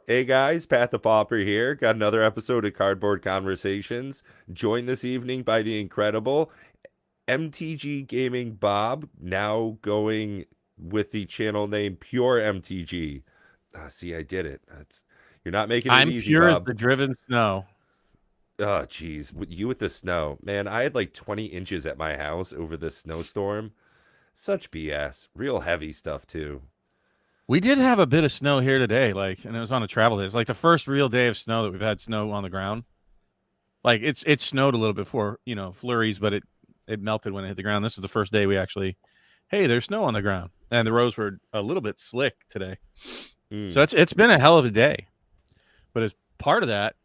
Hey guys, Pat the Pauper here. Got another episode of Cardboard Conversations. Joined this evening by the incredible MTG Gaming Bob, now going with the channel name Pure MTG. See, I did it. You're not making it I'm easy, pure as Bob. the driven snow. Oh, geez, you with the snow, man. I had like 20 inches at my house over this snowstorm. Such BS. Real heavy stuff too. We did have a bit of snow here today, and it was on a travel day. It's like the first real day of snow that we've had snow on the ground. Like it snowed a little bit before, flurries, but it melted when it hit the ground. This is the first day we actually, hey, there's snow on the ground, and the roads were a little bit slick today. So Mm. it's been a hell of a day. But as part of that,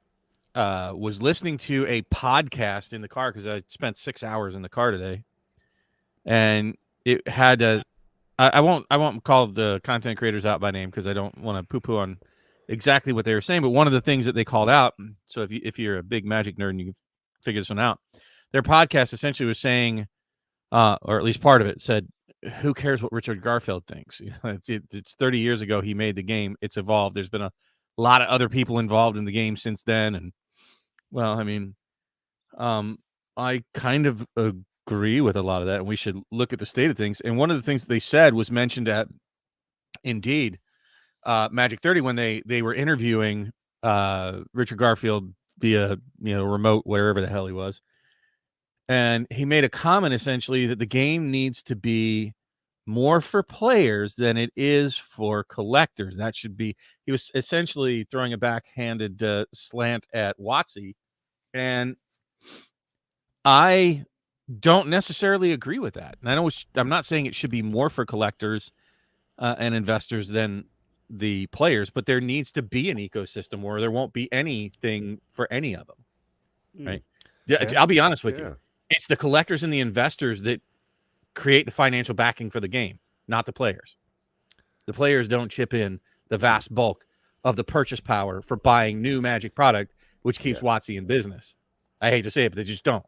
was listening to a podcast in the car because I spent 6 hours in the car today, and it had a I won't call the content creators out by name because I don't want to poo-poo on exactly what they were saying. But one of the things that they called out, so if you're a big Magic nerd and you can figure this one out, their podcast essentially was saying, or at least part of it said, "Who cares what Richard Garfield thinks? It's 30 years ago he made the game. It's evolved. There's been a lot of other people involved in the game since then, and well, I mean, I kind of agree with a lot of that, and we should look at the state of things. And one of the things that they said was mentioned at Indeed Magic 30 when they were interviewing Richard Garfield via remote wherever the hell he was, and he made a comment essentially that the game needs to be more for players than it is for collectors. That should be he was essentially throwing a backhanded slant at Watsy, and I don't necessarily agree with that. And I'm not saying it should be more for collectors and investors than the players, but there needs to be an ecosystem where there won't be anything for any of them. Mm. Right? Yeah, I'll be honest with you. Yeah. It's the collectors and the investors that create the financial backing for the game, not the players. The players don't chip in the vast bulk of the purchase power for buying new Magic product, which keeps Yeah. Watsy in business. I hate to say it, but they just don't.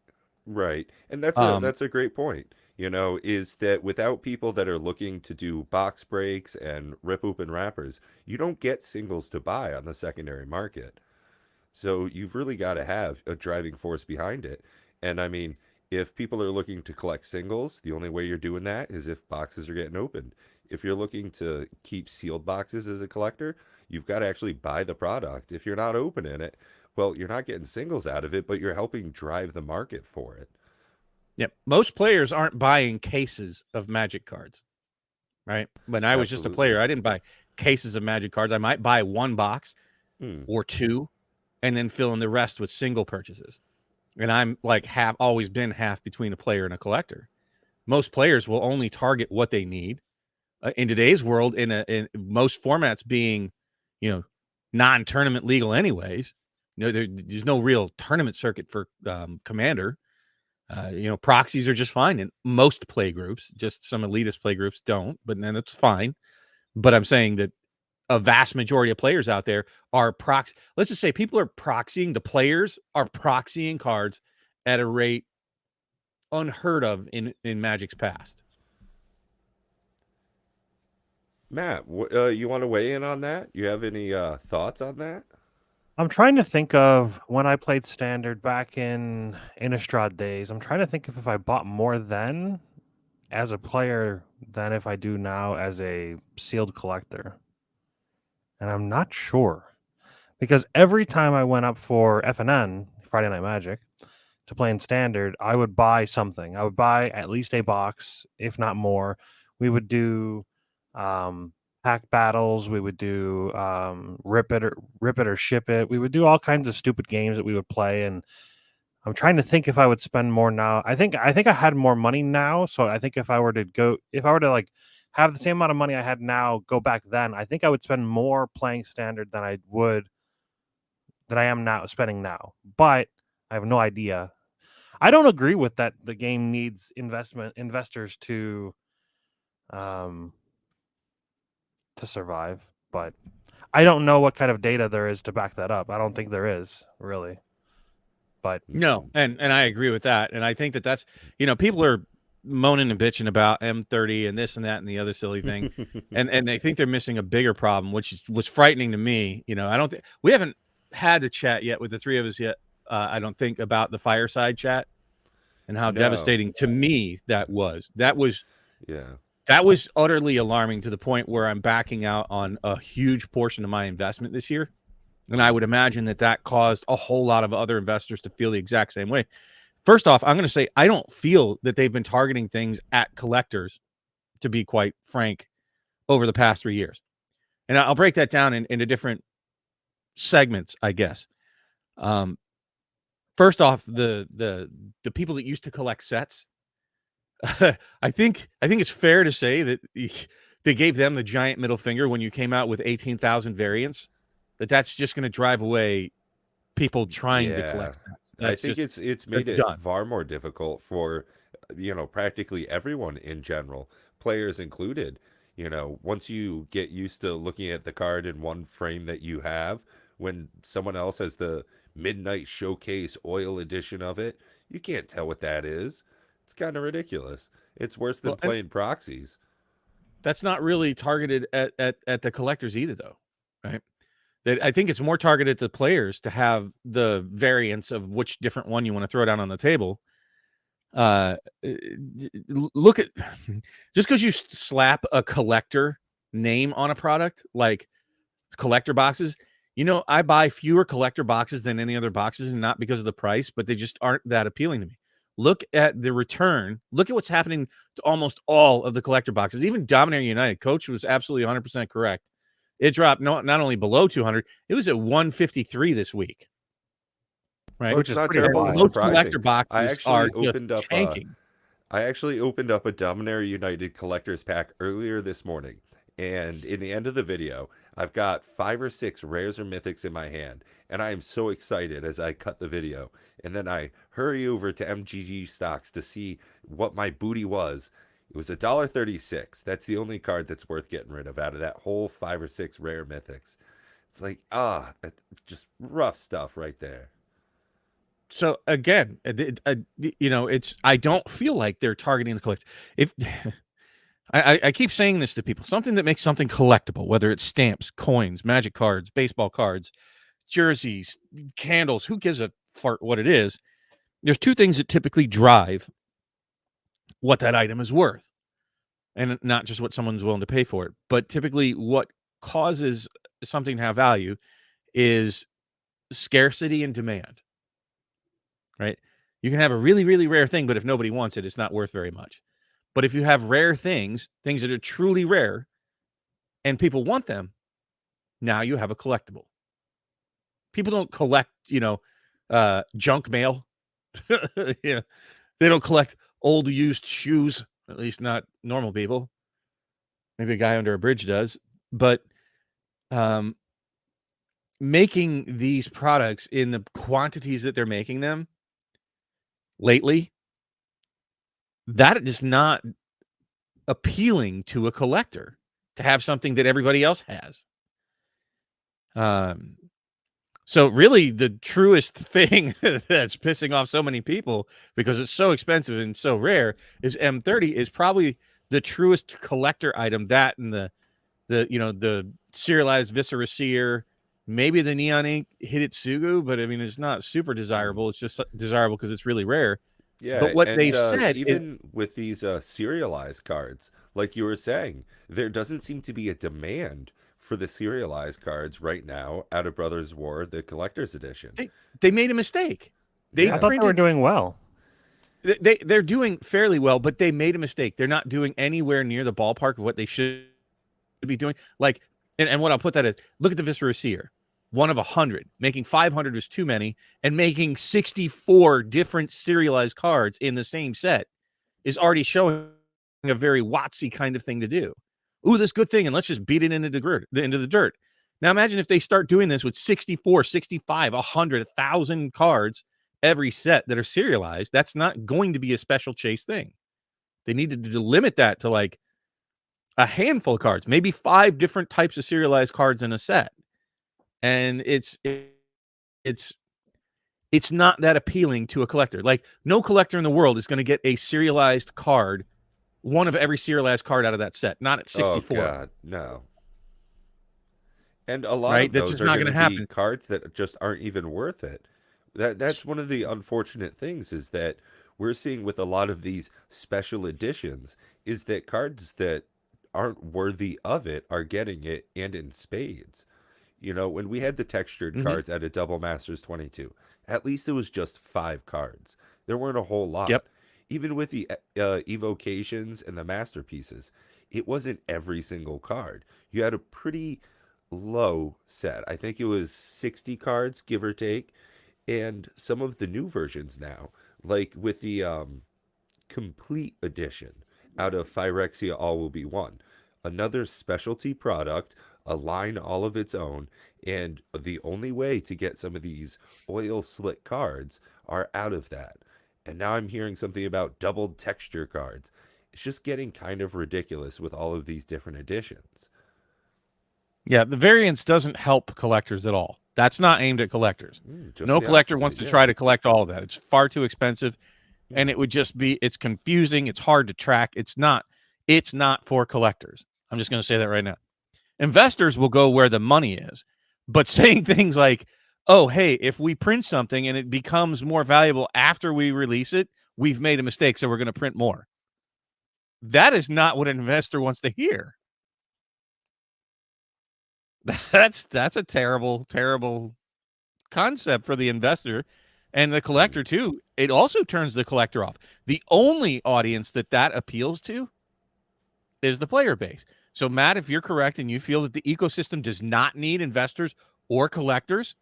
Right. And that's a great point. Is that without people that are looking to do box breaks and rip open wrappers, you don't get singles to buy on the secondary market. So you've really got to have a driving force behind it. And I mean, if people are looking to collect singles, the only way you're doing that is if boxes are getting opened. If you're looking to keep sealed boxes as a collector, you've got to actually buy the product. If you're not opening it, well, you're not getting singles out of it, but you're helping drive the market for it. Yep. Most players aren't buying cases of Magic cards, right? When I was just a Absolutely. player, I didn't buy cases of Magic cards. I might buy one box Hmm. or two and then fill in the rest with single purchases. And I'm like always been half between a player and a collector. Most players will only target what they need. In today's world, in most formats being, non-tournament legal anyways, there's no real tournament circuit for Commander. Proxies are just fine in most play groups. Just some elitist play groups don't, but then it's fine. But I'm saying that a vast majority of players out there are proxy. Let's just say people are proxying. The players are proxying cards at a rate unheard of in Magic's past. Matt, you want to weigh in on that? You have any thoughts on that? I'm trying to think of when I played Standard back in Innistrad days. I'm trying to think if I bought more then as a player than if I do now as a sealed collector. And I'm not sure. Because every time I went up for FNN, Friday Night Magic, to play in Standard, I would buy something. I would buy at least a box, if not more. We would do pack battles. We would do rip it or ship it. We would do all kinds of stupid games that we would play. And I'm trying to think if I would spend more now. I think I had more money now. So I think if I were to like have the same amount of money I had now, go back then, I think I would spend more playing Standard than I am now spending now. But I have no idea. I don't agree with that. The game needs investors to survive, but I don't know what kind of data there is to back that up. I don't think there is really. But No, and I agree with that. And I think that's people are moaning and bitching about M30 and this and that and the other silly thing, and they think they're missing a bigger problem, which is what's frightening to me. You know, I don't think we haven't had a chat yet with the three of us yet. I don't think about the fireside chat and how devastating to me that was. That was utterly alarming to the point where I'm backing out on a huge portion of my investment this year. And I would imagine that caused a whole lot of other investors to feel the exact same way. First off, I'm going to say I don't feel that they've been targeting things at collectors, to be quite frank, over the past 3 years. And I'll break that down into different segments, I guess. First off, the people that used to collect sets, I think it's fair to say that they gave them the giant middle finger when you came out with 18,000 variants. That's just going to drive away people trying to collect sets. I think it's made it far more difficult for, practically everyone in general, players included. Once you get used to looking at the card in one frame that you have, when someone else has the Midnight Showcase oil edition of it, you can't tell what that is. It's kind of ridiculous. It's worse than playing proxies. That's not really targeted at the collectors either, though, right? I think it's more targeted to players to have the variants of which different one you want to throw down on the table. Look at just because you slap a collector name on a product, like collector boxes. I buy fewer collector boxes than any other boxes, and not because of the price, but they just aren't that appealing to me. Look at the return. Look at what's happening to almost all of the collector boxes. Even Dominator United, Coach was absolutely 100% correct. It dropped not only below 200, it was at 153 this week. Right, which is not terrible. Most collector boxes I actually tanking. opened up a Dominator United collector's pack earlier this morning, and in the end of the video, I've got 5 or 6 rares or mythics in my hand, and I am so excited as I cut the video, and then I hurry over to MTG stocks to see what my booty was. It was $1.36. That's the only card that's worth getting rid of out of that whole 5 or 6 rare mythics. It's like, just rough stuff right there. So again, I don't feel like they're targeting the collector. If I keep saying this to people, something that makes something collectible, whether it's stamps, coins, magic cards, baseball cards, jerseys, candles, who gives a fart what it is? There's 2 things that typically drive what that item is worth, and not just what someone's willing to pay for it, but typically what causes something to have value is scarcity and demand, right? You can have a really, really rare thing, but if nobody wants it, it's not worth very much. But if you have rare things that are truly rare, and people want them, now you have a collectible. People don't collect, junk mail. They don't collect old used shoes, at least not normal people. Maybe a guy under a bridge does. But making these products in the quantities that they're making them lately, that is not appealing to a collector to have something that everybody else has. So really the truest thing that's pissing off so many people because it's so expensive and so rare is M30 is probably the truest collector item, that and the serialized Viscera Seer, maybe the Neon Ink Hidetsugu, but I mean, it's not super desirable. It's just desirable because it's really rare. Yeah, but what they said, even with these serialized cards, like you were saying, there doesn't seem to be a demand for the serialized cards right now out of Brothers War, the collector's edition. They made a mistake. I thought they were doing well. They're doing fairly well, but they made a mistake. They're not doing anywhere near the ballpark of what they should be doing. Like, and what I'll put that is, look at the Viscera Seer. 1 of 100. Making 500 is too many, and making 64 different serialized cards in the same set is already showing a very Watsy kind of thing to do. Ooh, this good thing, and let's just beat it into the dirt. Now imagine if they start doing this with 64, 65, 100, 1,000 cards every set that are serialized. That's not going to be a special chase thing. They needed to limit that to like a handful of cards, maybe 5 different types of serialized cards in a set. And it's it's not that appealing to a collector. Like, no collector in the world is going to get a serialized card, one of every serialized card out of that set, not at 64. Oh God, no. And a lot Right? of That's those just are not going going to to be happen. cards that just aren't even worth it. That's one of the unfortunate things is that we're seeing with a lot of these special editions is that cards that aren't worthy of it are getting it and in spades. You know, when we had the textured Mm-hmm. cards at a Double Masters 22, at least it was just 5 cards. There weren't a whole Yep. lot. Even with the evocations and the masterpieces, it wasn't every single card. You had a pretty low set. I think it was 60 cards, give or take. And some of the new versions now, like with the complete edition out of Phyrexia All Will Be One, another specialty product, a line all of its own, and the only way to get some of these oil slick cards are out of that. And now I'm hearing something about doubled texture cards. It's just getting kind of ridiculous with all of these different editions. Yeah, the variance doesn't help collectors at all. That's not aimed at collectors. Just No the collector opposite, wants to yeah. try to collect all of that. It's far too expensive, and Hmm. it would just be, it's confusing, it's hard to track. It's not for collectors. I'm just going to say that right now. Investors will go where the money is. But saying things like, "Oh, hey, if we print something and it becomes more valuable after we release it, we've made a mistake, so we're going to print more." That is not what an investor wants to hear. That's a terrible, terrible concept for the investor and the collector too. It also turns the collector off. The only audience that appeals to is the player base. So, Matt, if you're correct and you feel that the ecosystem does not need investors or collectors,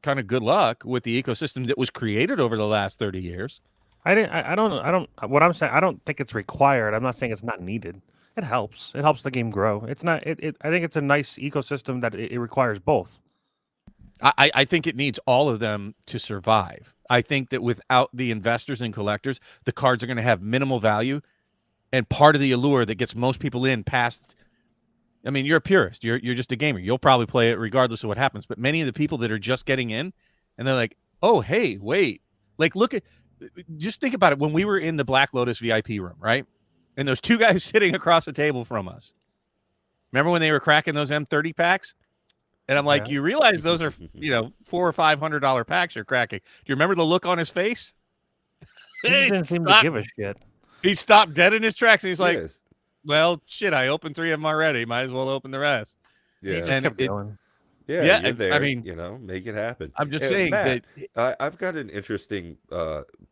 kind of good luck with the ecosystem that was created over the last 30 years. I don't. What I'm saying, I don't think it's required. I'm not saying it's not needed. It helps. It helps the game grow. It's not. I think it's a nice ecosystem that it requires both. I think it needs all of them to survive. I think that without the investors and collectors, the cards are going to have minimal value. And part of the allure that gets most people in past, I mean, you're a purist. You're just a gamer. You'll probably play it regardless of what happens. But many of the people that are just getting in, and they're like, "Oh, hey, wait!" Like, just think about it. When we were in the Black Lotus VIP room, right, and those two guys sitting across the table from us. Remember when they were cracking those M30 packs? And I'm like, Yeah. you realize those are, $400 or $500 packs you're cracking. Do you remember the look on his face? He just didn't seem to give a shit. He stopped dead in his tracks. And he's like, Yes. well, shit, I opened 3 of them already. Might as well open the rest. He Yeah. just kept going. Yeah, Yeah, you're there. I mean, make it happen. I'm just saying Matt, that. I've got an interesting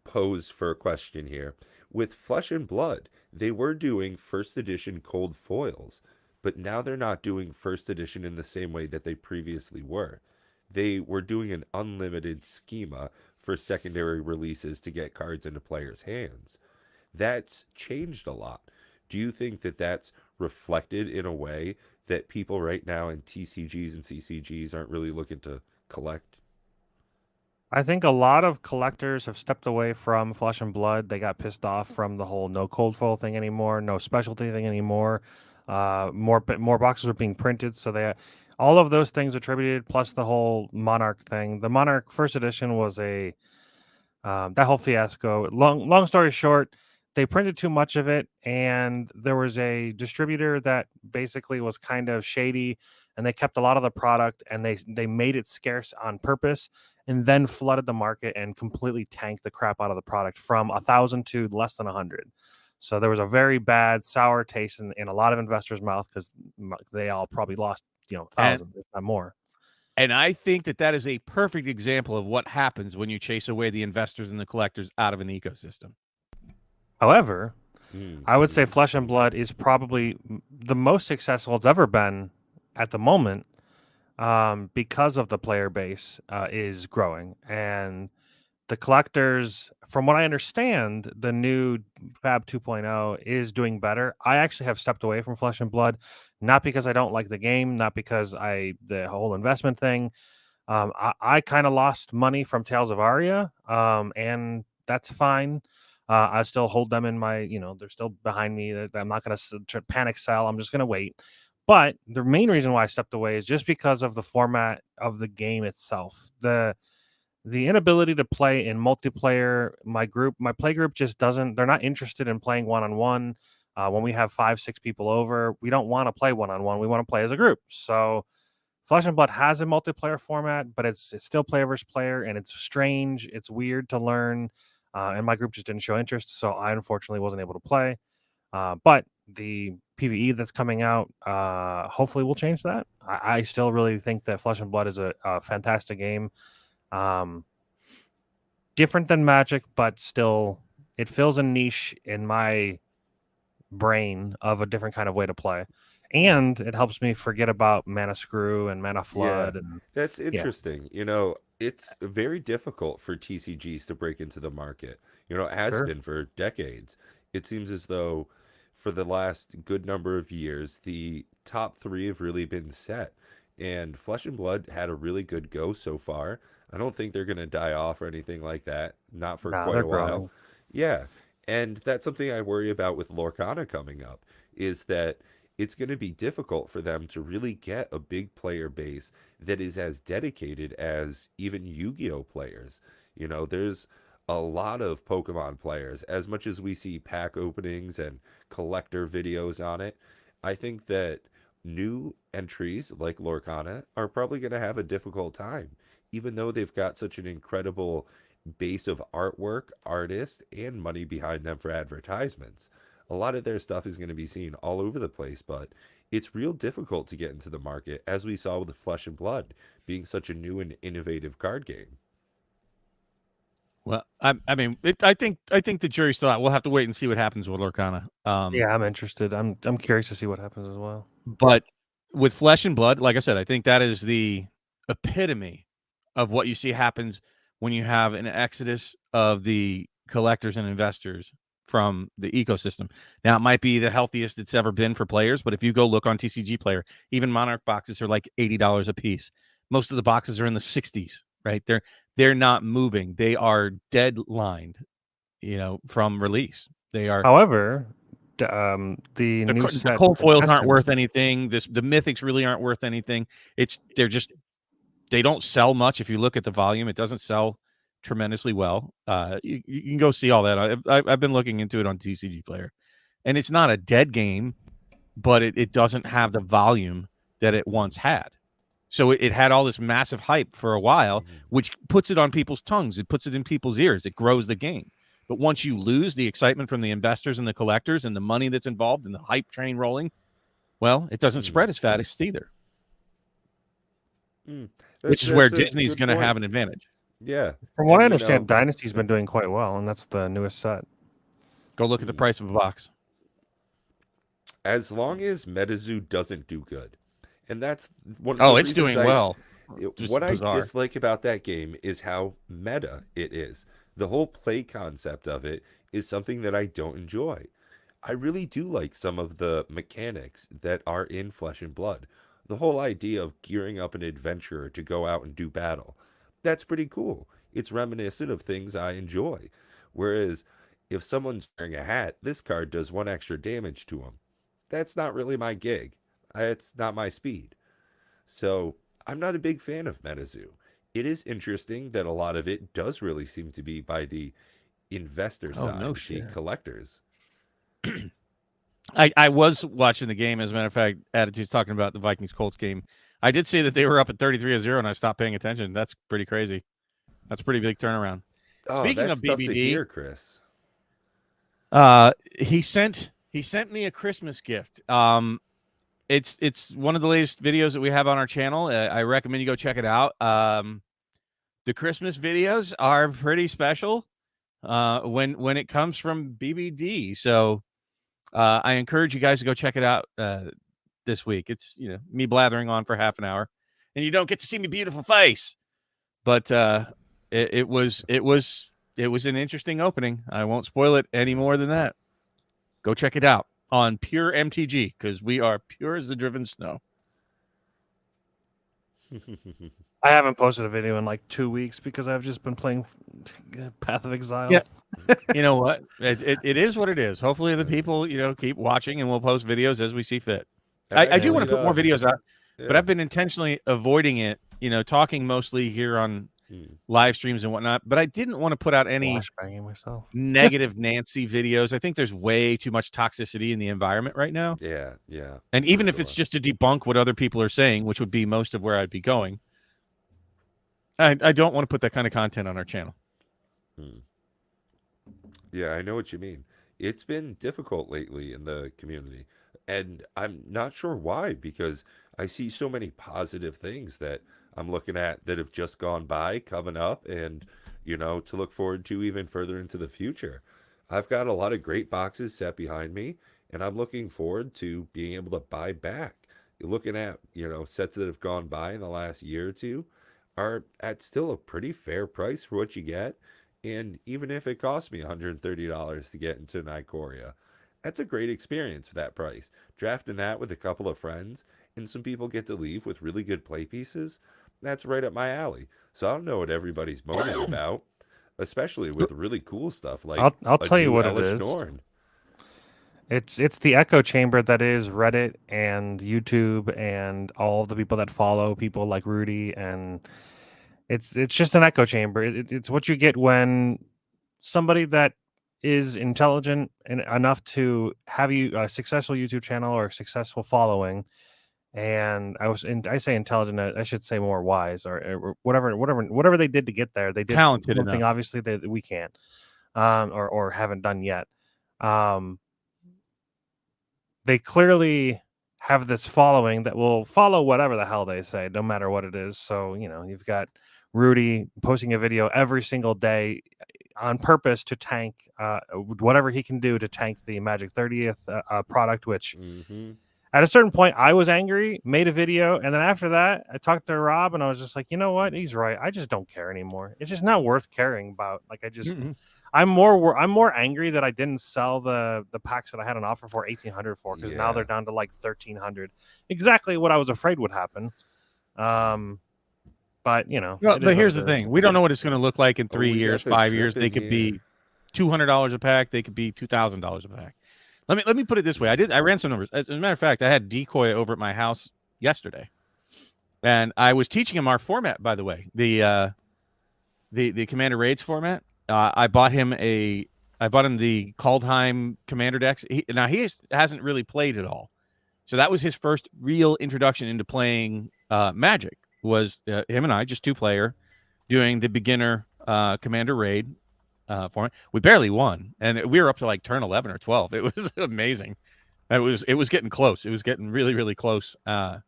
pose for a question here. With Flesh and Blood, they were doing first edition cold foils, but now they're not doing first edition in the same way that they previously were. They were doing an unlimited schema for secondary releases to get cards into players' hands. That's changed a lot. Do you think that that's reflected in a way that people right now in TCGs and CCGs aren't really looking to collect? I think a lot of collectors have stepped away from Flesh and Blood. They got pissed off from the whole no cold foil thing anymore, no specialty thing anymore. More boxes are being printed, so all of those things attributed, plus the whole Monarch thing. The Monarch first edition was that whole fiasco. Long story short, they printed too much of it, and there was a distributor that basically was kind of shady, and they kept a lot of the product, and they made it scarce on purpose, and then flooded the market and completely tanked the crap out of the product from 1,000 to less than 100. So there was a very bad sour taste in a lot of investors' mouth because they all probably lost 1,000, if not more. And I think that is a perfect example of what happens when you chase away the investors and the collectors out of an ecosystem. However, I would say Flesh and Blood is probably the most successful it's ever been at the moment, because of the player base is growing, and the collectors, from what I understand, the new Fab 2.0 is doing better. I actually have stepped away from Flesh and Blood, not because I don't like the game, not because the whole investment thing. I kind of lost money from Tales of Aria, and that's fine. I still hold them in my, they're still behind me. I'm not going to panic sell. I'm just going to wait. But the main reason why I stepped away is just because of the format of the game itself. The inability to play in multiplayer, my play group just doesn't. They're not interested in playing one-on-one. When we have 5-6 people over, we don't want to play one-on-one. We want to play as a group. So Flesh and Blood has a multiplayer format, but it's still player versus player, and it's strange. It's weird to learn, and my group just didn't show interest, so I unfortunately wasn't able to play. But the PvE that's coming out, hopefully will change that. I still really think that Flesh and Blood is a fantastic game. Different than Magic, but still, it fills a niche in my brain of a different kind of way to play. And it helps me forget about Mana Screw and Mana Flood. Yeah, And that's interesting. It's very difficult for TCGs to break into the market. It has Sure. been for decades. It seems as though for the last good number of years, the top three have really been set. And Flesh and Blood had a really good go so far. I don't think they're going to die off or anything like that. Not for Nah, quite they're a while. growing. Yeah. And that's something I worry about with Lorcana coming up, is that it's going to be difficult for them to really get a big player base that is as dedicated as even Yu-Gi-Oh players. There's a lot of Pokemon players. As much as we see pack openings and collector videos on it, I think that new entries like Lorcana are probably going to have a difficult time, even though they've got such an incredible base of artwork, artists, and money behind them for advertisements. A lot of their stuff is going to be seen all over the place, but it's real difficult to get into the market, as we saw with Flesh and Blood being such a new and innovative card game. Well, I mean, I think the jury's still out. We'll have to wait and see what happens with Lorcana. Yeah, I'm interested. I'm curious to see what happens as well. But with Flesh and Blood, like I said, I think that is the epitome of what you see happens when you have an exodus of the collectors and investors from the ecosystem. Now, it might be the healthiest it's ever been for players, but if you go look on TCG Player, even Monarch boxes are like $80 a piece. Most of the boxes are in the 60s, right? They're not moving. They are deadlined, from release. They are. However, the new The set cold foils aren't Essence- worth anything. The mythics really aren't worth anything. They don't sell much. If you look at the volume, it doesn't sell tremendously well. You can go see all that. I've been looking into it on TCG Player, and it's not a dead game, but it doesn't have the volume that it once had. So it had all this massive hype for a while, which puts it on people's tongues. It puts it in people's ears. It grows the game. But once you lose the excitement from the investors and the collectors and the money that's involved and the hype train rolling, well, it doesn't spread as fast either. Which is where Disney's going to have an advantage. Yeah. From what I understand, Dynasty's been doing quite well, and that's the newest set. Go look at the price of a box. As long as MetaZoo doesn't do good. And that's one of the it's doing well. What I dislike about that game is how meta it is. The whole play concept of it is something that I don't enjoy. I really do like some of the mechanics that are in Flesh and Blood. The whole idea of gearing up an adventurer to go out and do battle. That's pretty cool. It's reminiscent of things I enjoy. Whereas if someone's wearing a hat, this card does 1 extra damage to him. That's not really my gig. It's not my speed. So I'm not a big fan of MetaZoo. It is interesting that a lot of it does really seem to be by the investor side, the collectors. I was watching the game. As a matter of fact, Attitude's talking about the Vikings-Colts game. I did see that they were up at 33-0, and I stopped paying attention. That's pretty crazy. That's a pretty big turnaround. Speaking of tough BBD, to hear, Chris. he sent me a Christmas gift. It's one of the latest videos that we have on our channel. I recommend you go check it out. The Christmas videos are pretty special when it comes from BBD. So I encourage you guys to go check it out this week. It's me blathering on for half an hour, and you don't get to see my beautiful face. But it was an interesting opening. I won't spoil it any more than that. Go check it out on Pure MTG, because we are pure as the driven snow. I haven't posted a video in like 2 weeks because I've just been playing Path of Exile. Yeah. You know what? It is what it is. Hopefully the people, keep watching, and we'll post videos as we see fit. I do want to put more videos out, Yeah. but I've been intentionally avoiding it. Talking mostly here on live streams and whatnot. But I didn't want to put out any myself. negative Nancy videos. I think there's way too much toxicity in the environment right now. Yeah. And even if it's just to debunk what other people are saying, which would be most of where I'd be going, I don't want to put that kind of content on our channel. Yeah, I know what you mean. It's been difficult lately in the community, and I'm not sure why, because I see so many positive things that I'm looking at that have just gone by, coming up, and, to look forward to even further into the future. I've got a lot of great boxes set behind me, and I'm looking forward to being able to buy back. You're looking at, sets that have gone by in the last year or two are at still a pretty fair price for what you get. And even if it costs me $130 to get into Nicoria, that's a great experience for that price. Drafting that with a couple of friends and some people get to leave with really good play pieces, that's right up my alley. So I don't know what everybody's moaning about, especially with really cool stuff like I'll tell you what Elish it is. Norn. It's the echo chamber that is Reddit and YouTube and all of the people that follow people like Rudy, and it's just an echo chamber. It's what you get when somebody that is intelligent and enough to have a successful YouTube channel or a successful following. And I say intelligent, I should say more wise or whatever they did to get there. They did Talented something enough. obviously that we can't, or haven't done yet. They clearly have this following that will follow whatever the hell they say, no matter what it is. So, you've got Rudy posting a video every single day on purpose to tank whatever he can do to tank the Magic 30th product, which at a certain point I was angry, made a video, and then after that I talked to Rob and I was just like, you know what? He's right. I just don't care anymore. It's just not worth caring about. Like I'm more angry that I didn't sell the packs that I had an offer for 1,800 for, because now they're down to like 1,300. Exactly what I was afraid would happen. But but here's the thing: we don't know what it's going to look like in 3 years, 5 years. They could be $200 a pack. They could be $2,000 a pack. Let me put it this way: I ran some numbers. As a matter of fact, I had Decoy over at my house yesterday, and I was teaching him our format. By the way, the Commander Raids format. I bought him the Kaldheim Commander decks. He hasn't really played at all, so that was his first real introduction into playing Magic. Was him and I, just 2-player, doing the beginner Commander Raid format. We barely won, and we were up to like turn 11 or 12. It was amazing. It was getting close. It was getting really, really close. Well,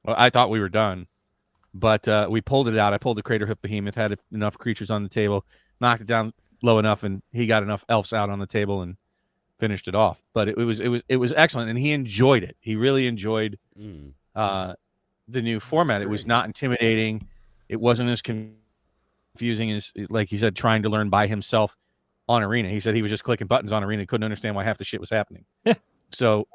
I thought we were done, but we pulled it out. I pulled the Craterhoof Behemoth, had enough creatures on the table, knocked it down low enough, and he got enough elves out on the table and finished it off. But it was excellent, and he enjoyed it. He really enjoyed the new format. It was not intimidating. It wasn't as confusing as, like he said, trying to learn by himself on Arena. He said he was just clicking buttons on Arena, couldn't understand why half the shit was happening. So,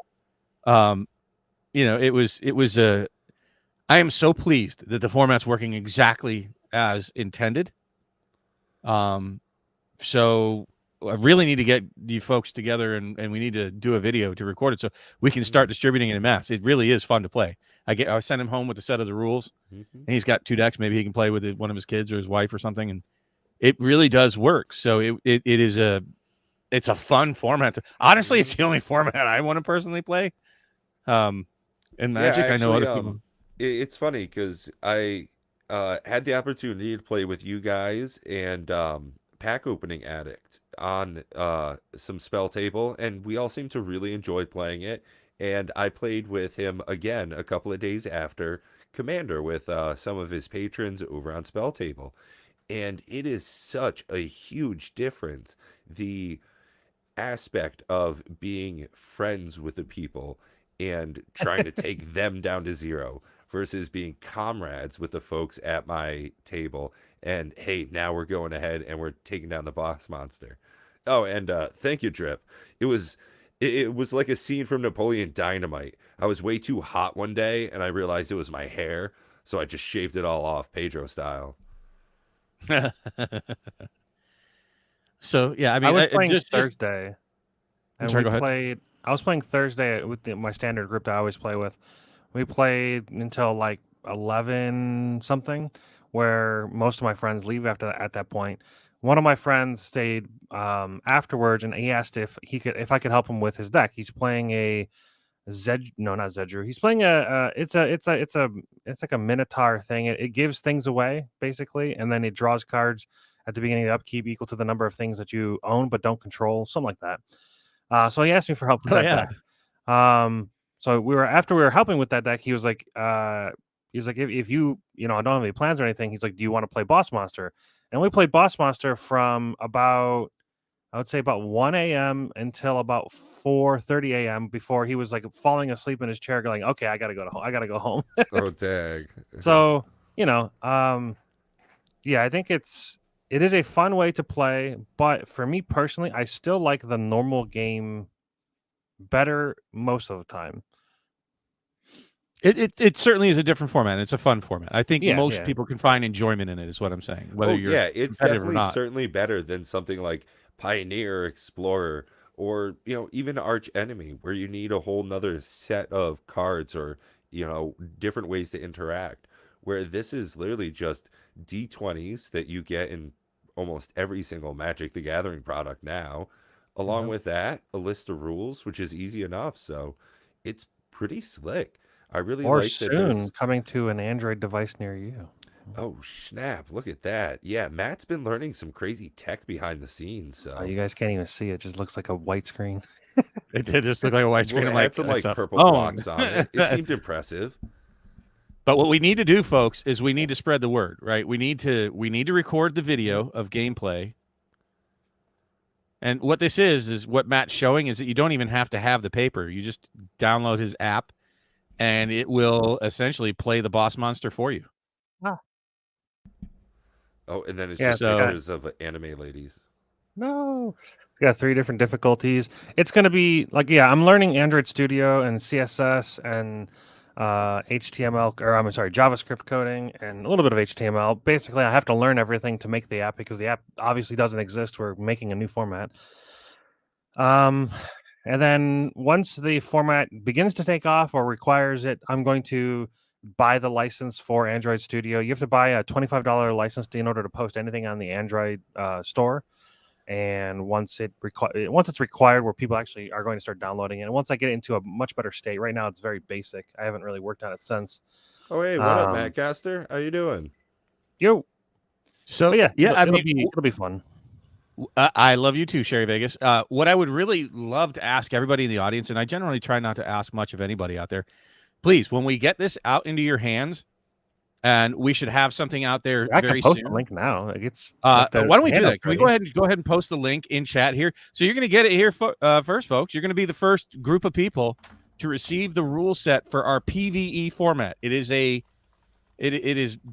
it was I am so pleased that the format's working exactly as intended. So I really need to get you folks together, and we need to do a video to record it so we can start distributing it in mass. It really is fun to play. I sent him home with a set of the rules, and he's got 2 decks. Maybe he can play with one of his kids or his wife or something, and it really does work. So it's a fun format. Honestly, it's the only format I want to personally play. In Magic, I know other people. It's funny because I had the opportunity to play with you guys and Pack Opening Addict on some spell table, and we all seemed to really enjoy playing it. And I played with him again a couple of days after Commander with some of his patrons over on spell table, and it is such a huge difference, the aspect of being friends with the people and trying to take them down to zero versus being comrades with the folks at my table. And hey, now we're going ahead and we're taking down the boss monster. Oh, and thank you, Drip. It was like a scene from Napoleon Dynamite. I was way too hot one day and I realized it was my hair, so I just shaved it all off, Pedro style. So yeah, I mean, I was playing Thursday, and sorry, we played I was playing Thursday with my standard group that I always play with. We played until like 11 something, where most of my friends leave at that point. One of my friends stayed afterwards, and he asked if I could help him with his deck. He's playing a no, not Zedru. He's playing it's like a Minotaur thing. It gives things away basically, and then it draws cards at the beginning of the upkeep equal to the number of things that you own but don't control, something like that. So he asked me for help with Oh that yeah. deck. So after we were helping with that deck, he was like, if you I don't have any plans or anything. He's like, do you want to play Boss Monster? And we played Boss Monster from about, I would say, about 1 a.m. until about 4:30 a.m. before he was like falling asleep in his chair, going, okay, I gotta go home. Oh, dag. So, yeah, I think it is a fun way to play, but for me personally, I still like the normal game better most of the time. It certainly is a different format. It's a fun format. I think Yeah, most yeah. people can find enjoyment in it, is what I'm saying. Whether you're it's competitive or definitely not. certainly better than something like Pioneer, Explorer, or even Arch Enemy, where you need a whole nother set of cards or different ways to interact. Where this is literally just D20s that you get in almost every single Magic the Gathering product now. Along Mhm. with that, a list of rules, which is easy enough. So it's pretty slick. I really Or like that soon there's. coming to an Android device near you. Oh, snap. Look at that. Yeah, Matt's been learning some crazy tech behind the scenes. Oh, So you guys can't even see it. Just looks like a white screen. It did just look like a white screen. well, I'm it had like, some it's a purple phone. blocks on it. It seemed impressive. But what we need to do, folks, is we need to spread the word, right? We need to record the video of gameplay. And what this is what Matt's showing is that you don't even have to have the paper. You just download his app, and it will essentially play the Boss Monster for you. Ah. Oh, and then it's Yeah, just so- pictures of anime ladies. No. It's got 3 different difficulties. It's going to be like, yeah, I'm learning Android Studio and CSS and HTML, or I'm sorry, JavaScript coding and a little bit of HTML. Basically, I have to learn everything to make the app because the app obviously doesn't exist. We're making a new format. And then once the format begins to take off or requires it, I'm going to buy the license for Android Studio. You have to buy a $25 license in order to post anything on the Android store. And once it's required, where people actually are going to start downloading it, and once I get it into a much better state, right now it's very basic. I haven't really worked on it since. Oh, hey, what up, Matt Caster? How you doing? Yo. So But yeah, yeah, it'll be fun. I love you too, Sherry Vegas. What I would really love to ask everybody in the audience, and I generally try not to ask much of anybody out there, please, when we get this out into your hands, and we should have something out there I very can post soon. the link now. It gets why don't we do that? Can we go ahead and post the link in chat here? So you're going to get it here first, folks. You're going to be the first group of people to receive the rule set for our PvE format. It is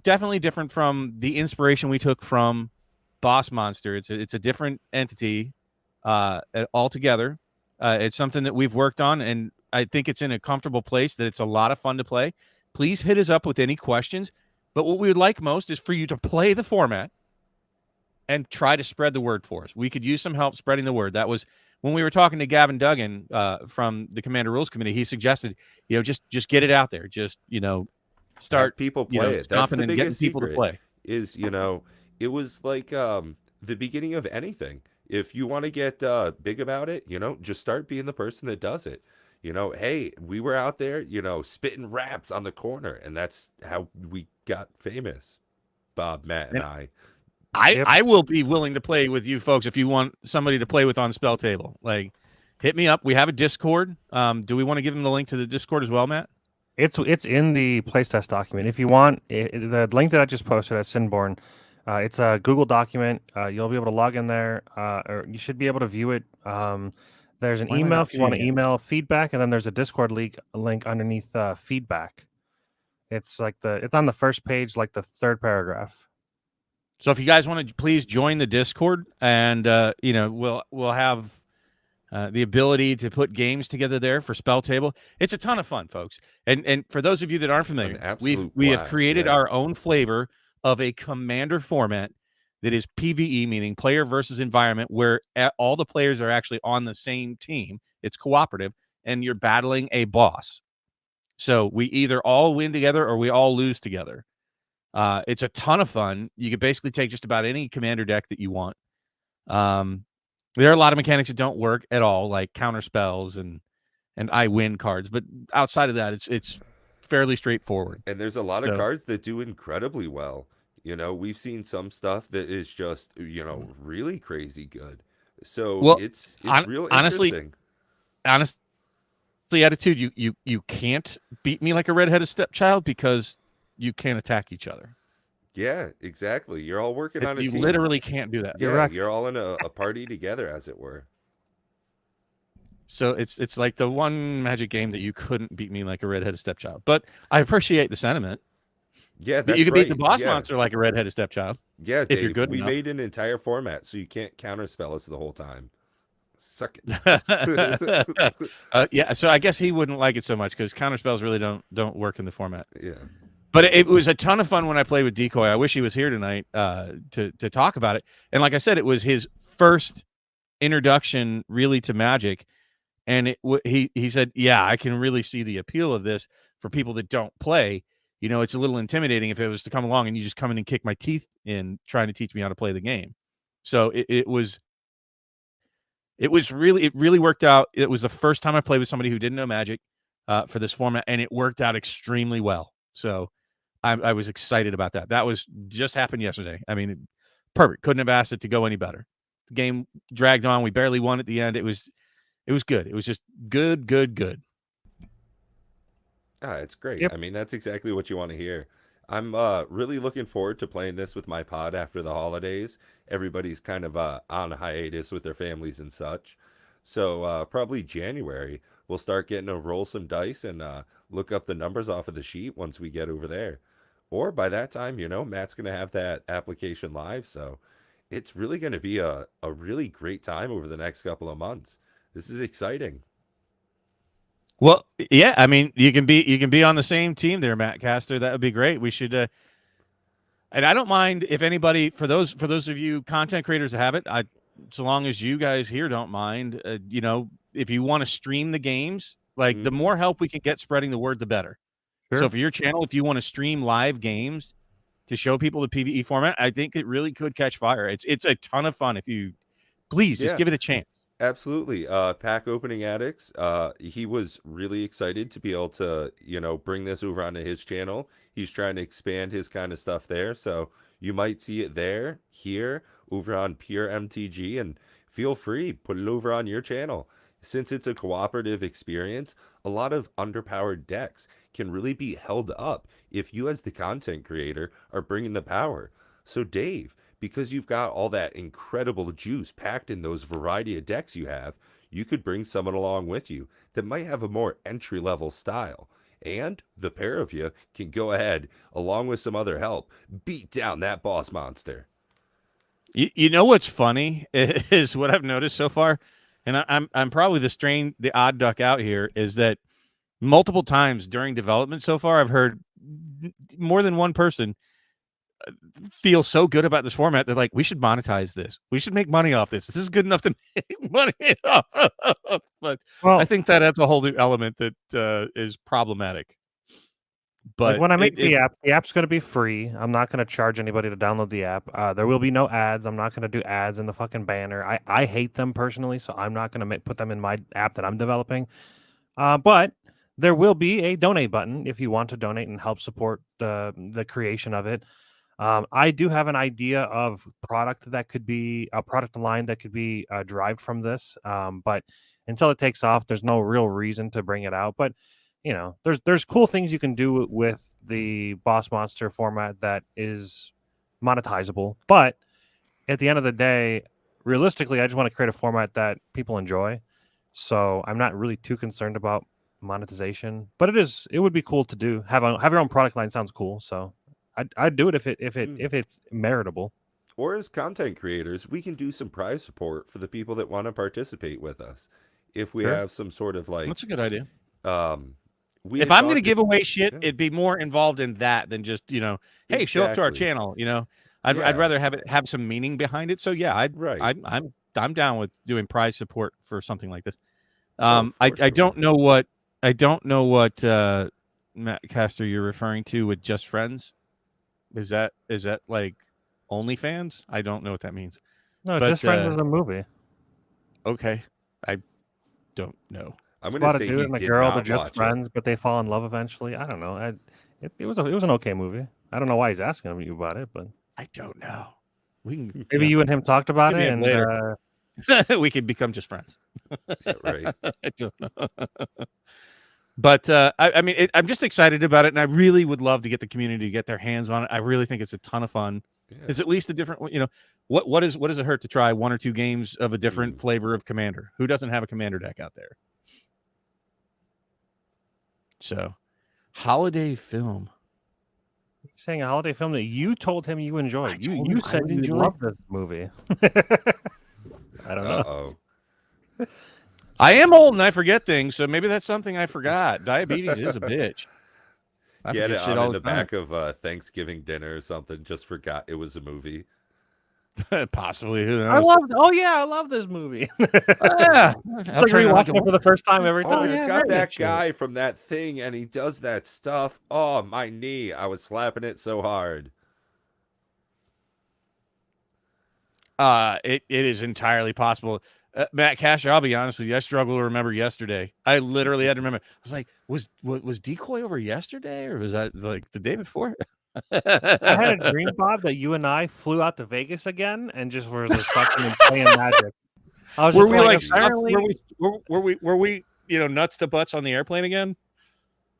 definitely different from the inspiration we took from Boss Monster. It's a different entity altogether. It's something that we've worked on, and I think it's in a comfortable place that it's a lot of fun to play. Please hit us up with any questions. But what we would like most is for you to play the format and try to spread the word for us. We could use some help spreading the word. That was when we were talking to Gavin Duggan from the Commander Rules Committee. He suggested, just get it out there. Just, start Have people play it. That's the biggest people secret. To play. Is it was like the beginning of anything. If you want to get big about it, just start being the person that does it. Hey, we were out there, spitting raps on the corner, and that's how we got famous. Bob, Matt, and I. I will be willing to play with you folks if you want somebody to play with on Spell Table. Like, hit me up. We have a Discord. Do we want to give them the link to the Discord as well, Matt? It's in the playtest document. If you want, the link that I just posted at Sinborn, it's a Google document. You'll be able to log in there, or you should be able to view it. There's an email if you want to email feedback, and then there's a Discord link underneath feedback. It's on the first page, like the third paragraph. So if you guys want to please join the Discord, and we'll have the ability to put games together there for Spell Table. It's a ton of fun, folks. And for those of you that aren't familiar, we have created our own flavor of a Commander format that is PvE, meaning player versus environment, where all the players are actually on the same team It's cooperative, and you're battling a boss. So we either all win together or we all lose together. It's a ton of fun. You could basically take just about any commander deck that you want. There are a lot of mechanics that don't work at all, like counter spells and I win cards. But outside of that, it's fairly straightforward. And there's a lot of cards that do incredibly well. You know, we've seen some stuff that is just, you know, really crazy good. So it's real interesting. Honestly, attitude, you can't beat me like a redheaded stepchild because you can't attack each other. Yeah, exactly. You're all working on a team. You literally can't do that. Yeah, you're all in a party together, as it were. So it's like the one Magic game that you couldn't beat me like a redheaded stepchild. But I appreciate the sentiment. Yeah, that's you can right. beat the boss monster like a redheaded stepchild. Yeah, Dave, if you're good we enough. made an entire format so you can't counterspell us the whole time. Suck it. Yeah, so I guess he wouldn't like it so much because counterspells really don't work in the format. Yeah. But it was a ton of fun when I played with Decoy. I wish he was here tonight to talk about it. And like I said, it was his first introduction really to Magic. And he said, yeah, I can really see the appeal of this for people that don't play. You know, it's a little intimidating if it was to come along and you just come in and kick my teeth in trying to teach me how to play the game. So it really worked out. It was the first time I played with somebody who didn't know Magic for this format, and it worked out extremely well. So I was excited about that. That was just happened yesterday. I mean, perfect. Couldn't have asked it to go any better. The game dragged on. We barely won at the end. It was good. It was just good. It's great. Yep. I mean, that's exactly what you want to hear. I'm really looking forward to playing this with my pod after the holidays. Everybody's kind of on hiatus with their families and such. So probably January, we'll start getting to roll some dice and look up the numbers off of the sheet once we get over there. Or by that time, you know, Matt's going to have that application live. So it's really going to be a really great time over the next couple of months. This is exciting. Well, yeah, I mean, you can be on the same team there, Matt Caster. That would be great. We should, and I don't mind if anybody for those of you content creators that have it. So long as you guys here don't mind, you know, if you want to stream the games, like the more help we can get spreading the word, the better. Sure. So for your channel, if you want to stream live games to show people the PvE format, I think it really could catch fire. It's a ton of fun. If you please just give it a chance. Absolutely. Pack Opening Addicts, he was really excited to be able to, you know, bring this over onto his channel. He's trying to expand his kind of stuff there. So you might see it there, here, over on Pure MTG, and feel free, put it over on your channel. Since it's a cooperative experience, a lot of underpowered decks can really be held up if you as the content creator are bringing the power. So Dave, because you've got all that incredible juice packed in those variety of decks you have, you could bring someone along with you that might have a more entry-level style. And the pair of you can go ahead, along with some other help, beat down that boss monster. You know what's funny is what I've noticed so far, and I'm probably the odd duck out here, is that multiple times during development so far, I've heard more than one person feel so good about this format that like we should monetize this. We should make money off this. This is good enough to make money off. But I think that adds a whole new element that is problematic. But like when I make the app's going to be free. I'm not going to charge anybody to download the app. There will be no ads. I'm not going to do ads in the fucking banner. I hate them personally, so I'm not going to put them in my app that I'm developing. But there will be a donate button if you want to donate and help support the creation of it. I do have an idea of product that could be a product line that could be derived from this. But until it takes off, there's no real reason to bring it out. But you know, there's cool things you can do with the boss monster format that is monetizable. But at the end of the day, realistically, I just want to create a format that people enjoy. So I'm not really too concerned about monetization. But it would be cool to do. Have your own product line sounds cool. So I'd do it if it's meritable. Or as content creators, we can do some prize support for the people that want to participate with us. If we have some sort of like, that's a good idea. If I'm going to give away shit, it'd be more involved in that than just, you know, hey, show up to our channel. You know, I'd rather have some meaning behind it. So yeah, I'm down with doing prize support for something like this. I don't know what Matt Caster you're referring to with Just Friends. Is that like OnlyFans? I don't know what that means. No, But, Just Friends is a movie. Okay, I don't know. I'm It's going to about say a dude he and a did girl. They're not just watch friends, it. but they fall in love eventually. I don't know. It was an okay movie. I don't know why he's asking you about it, but I don't know. We can maybe you and him talked about Hit me it, up and later. We could become just friends. Yeah, right. I don't know. But I mean, I'm just excited about it, and I really would love to get the community to get their hands on it. I really think it's a ton of fun. Yeah. It's at least a different, what does it hurt to try 1 or 2 games of a different flavor of Commander? Who doesn't have a Commander deck out there? So, holiday film. you're saying a holiday film that you told him you enjoyed. You said you loved this movie. I don't know. Uh-oh. I am old and I forget things, so maybe that's something I forgot. Diabetes is a bitch. I Get forget it shit on all in the the time. back of Thanksgiving dinner or something. Just forgot it was a movie. Possibly. Who knows? I love this movie. Yeah. It's like rewatching it for the first time every Oh, time. it's yeah, got right, that shit. guy from that thing, and he does that stuff. Oh, my knee. I was slapping it so hard. It is entirely possible. Matt Casher, I'll be honest with you, I struggle to remember yesterday. I literally had to remember. I was like, was Decoy over yesterday, or was that like the day before? I had a dream, Bob, that you and I flew out to Vegas again and just were just fucking playing Magic. I was Were just we like apparently... were we nuts to butts on the airplane again?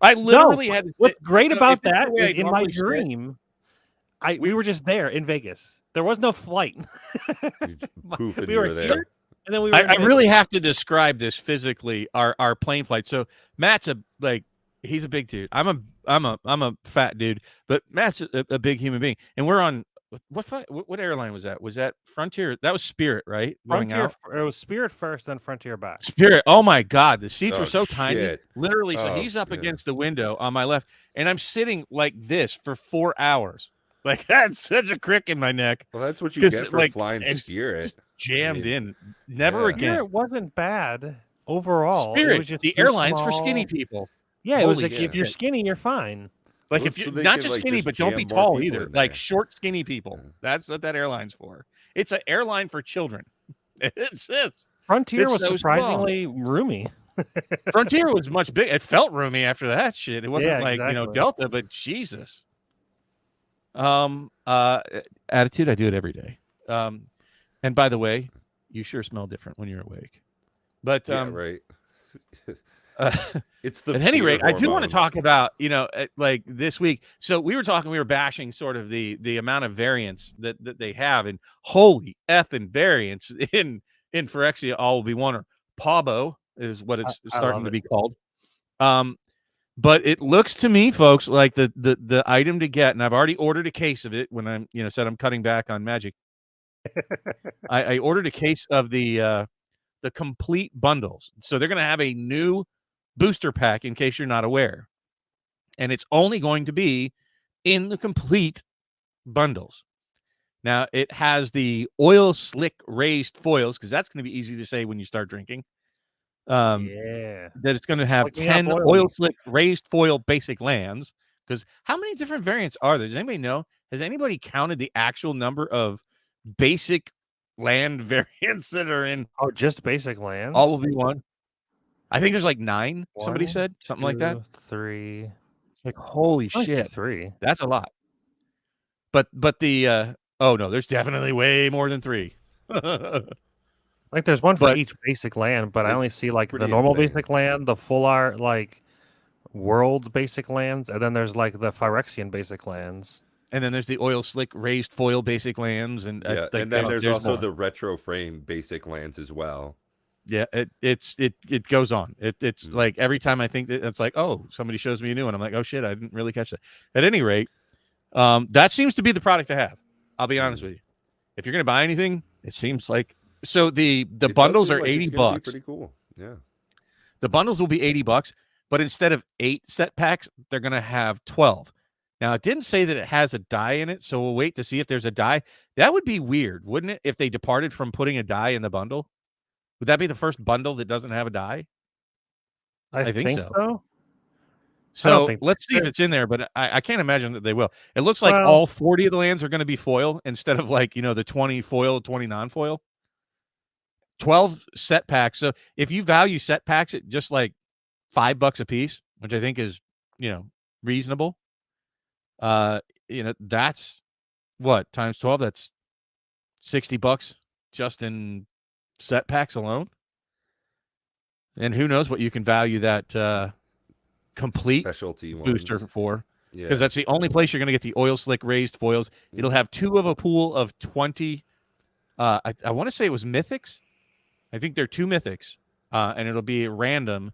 I literally had to what's sit, great so about if it's that the way is I in my normally sit, dream, we were just there in Vegas. There was no flight. Poof, and We you were were there. here, and then we were I in Vegas. really have to describe this physically, our plane flight. So Matt's he's a big dude. I'm a fat dude, but Matt's a big human being. And we're on what airline was that? Was that Frontier? That was Spirit, right? Going Frontier. out? It was Spirit first, then Frontier back. Spirit. Oh my God, the seats Oh, were so tiny. shit. Literally, so Oh, he's up yeah. against the window on my left, and I'm sitting like this for 4 hours. Like that's such a crick in my neck. Well, that's what you get for like, flying it's Spirit. just jammed I in. Never yeah. again. Spirit wasn't bad overall. Spirit, It was just the too airlines for small. skinny people. Yeah, it was Holy like if you're skinny, you're fine. Like Well, if you so they not can, just like, skinny, just but don't be jam more tall people either. in Like there. short, skinny people. Yeah. That's what that airline's for. It's an airline for children. It's just Frontier it's was so surprisingly roomy. Frontier was much big. It felt roomy after that shit. It wasn't Yeah, like exactly. Delta, but Jesus. Attitude. I do it every day. And by the way, you sure smell different when you're awake. But Yeah, right. It's the at any fear rate, I do want to hormones. talk about like this week. So we were bashing sort of the amount of variance that they have, and holy effing variance in Phyrexia. All will be one, or Pauper is what it's starting to be called. But it looks to me, folks, like the item to get, and I've already ordered a case of it when I'm said I'm cutting back on Magic. I ordered a case of the complete bundles. So they're going to have a new booster pack, in case you're not aware, and it's only going to be in the complete bundles. Now it has the oil slick raised foils, because that's going to be easy to say when you start drinking. Yeah, that it's going to have 10 oil slick raised foil basic lands. Because how many different variants are there? Does anybody know? Has anybody counted the actual number of basic land variants that are in? Oh, just basic lands? All will be one. I think there's like 9. Somebody said something like that. 3. It's like, holy shit. 3. That's a lot. But the oh no, there's definitely way more than 3. Like there's one for each basic land, but I only see like the normal basic land, the full art like world basic lands, and then there's like the Phyrexian basic lands. And then there's the oil slick raised foil basic lands, and yeah, and then there's also the retro frame basic lands as well. Yeah, it goes on. It's like every time I think that it's like, oh, somebody shows me a new one, I'm like, oh shit, I didn't really catch that. At any rate, that seems to be the product to have. I'll be honest with you. If you're gonna buy anything, it seems like so the bundles are $80. Pretty cool. Yeah. The bundles will be $80, but instead of 8 set packs, they're gonna have 12. Now, it didn't say that it has a die in it, so we'll wait to see if there's a die. That would be weird, wouldn't it, if they departed from putting a die in the bundle? Would that be the first bundle that doesn't have a die? I think think so. so. I don't So think let's see if they're- it's in there, but I can't imagine that they will. It looks like Well- all 40 of the lands are going to be foil instead of like, the 20 foil, 20 non-foil. 12 set packs. So if you value set packs at just like $5 a piece, which I think is, reasonable, that's what times 12, that's $60 just in set packs alone. And who knows what you can value that complete specialty booster ones. for, Yeah. because that's the only place you're going to get the oil slick raised foils. It'll have 2 of a pool of 20. I want to say it was mythics. I think they're 2 mythics, and it'll be random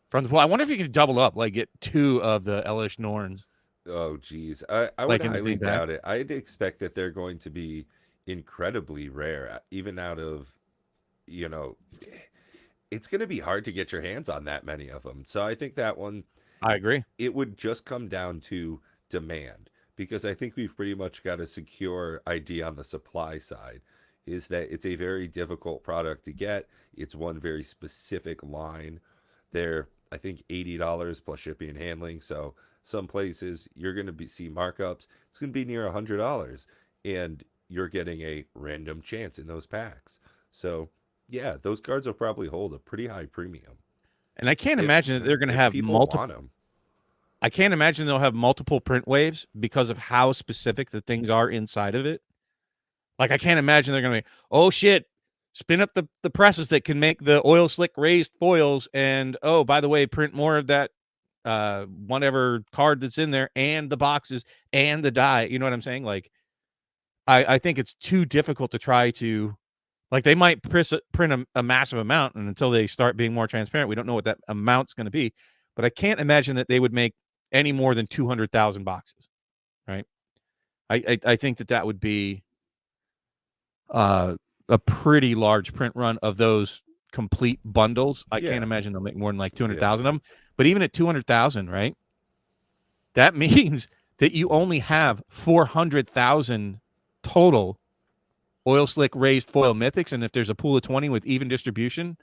from the pool. I wonder if you could double up, like get 2 of the Elish Norns. Oh, geez. I would Like in the highly same pack? doubt it. I'd expect that they're going to be incredibly rare, even out of, it's going to be hard to get your hands on that many of them. So I think that one, I agree. it would just come down to demand, because I think we've pretty much got a secure idea on the supply side, is that it's a very difficult product to get. It's one very specific line. They're, I think, $80 plus shipping and handling. So some places you're going to see markups. It's going to be near $100, and you're getting a random chance in those packs. So yeah, those cards will probably hold a pretty high premium. And I can't imagine that they're going to have people multiple. want them. I can't imagine they'll have multiple print waves because of how specific the things are inside of it. Like, I can't imagine they're going to be, oh, shit, spin up the presses that can make the oil slick raised foils. And, oh, by the way, print more of that whatever card that's in there and the boxes and the die. You know what I'm saying? Like, I think it's too difficult to try to, like, they might print a massive amount, and until they start being more transparent, we don't know what that amount's going to be. But I can't imagine that they would make any more than 200,000 boxes, right? I think that would be a pretty large print run of those complete bundles. I can't imagine they'll make more than like 200,000 of them. But even at 200,000, right, that means that you only have 400,000 total oil slick raised foil mythics. And if there's a pool of 20 with even distribution,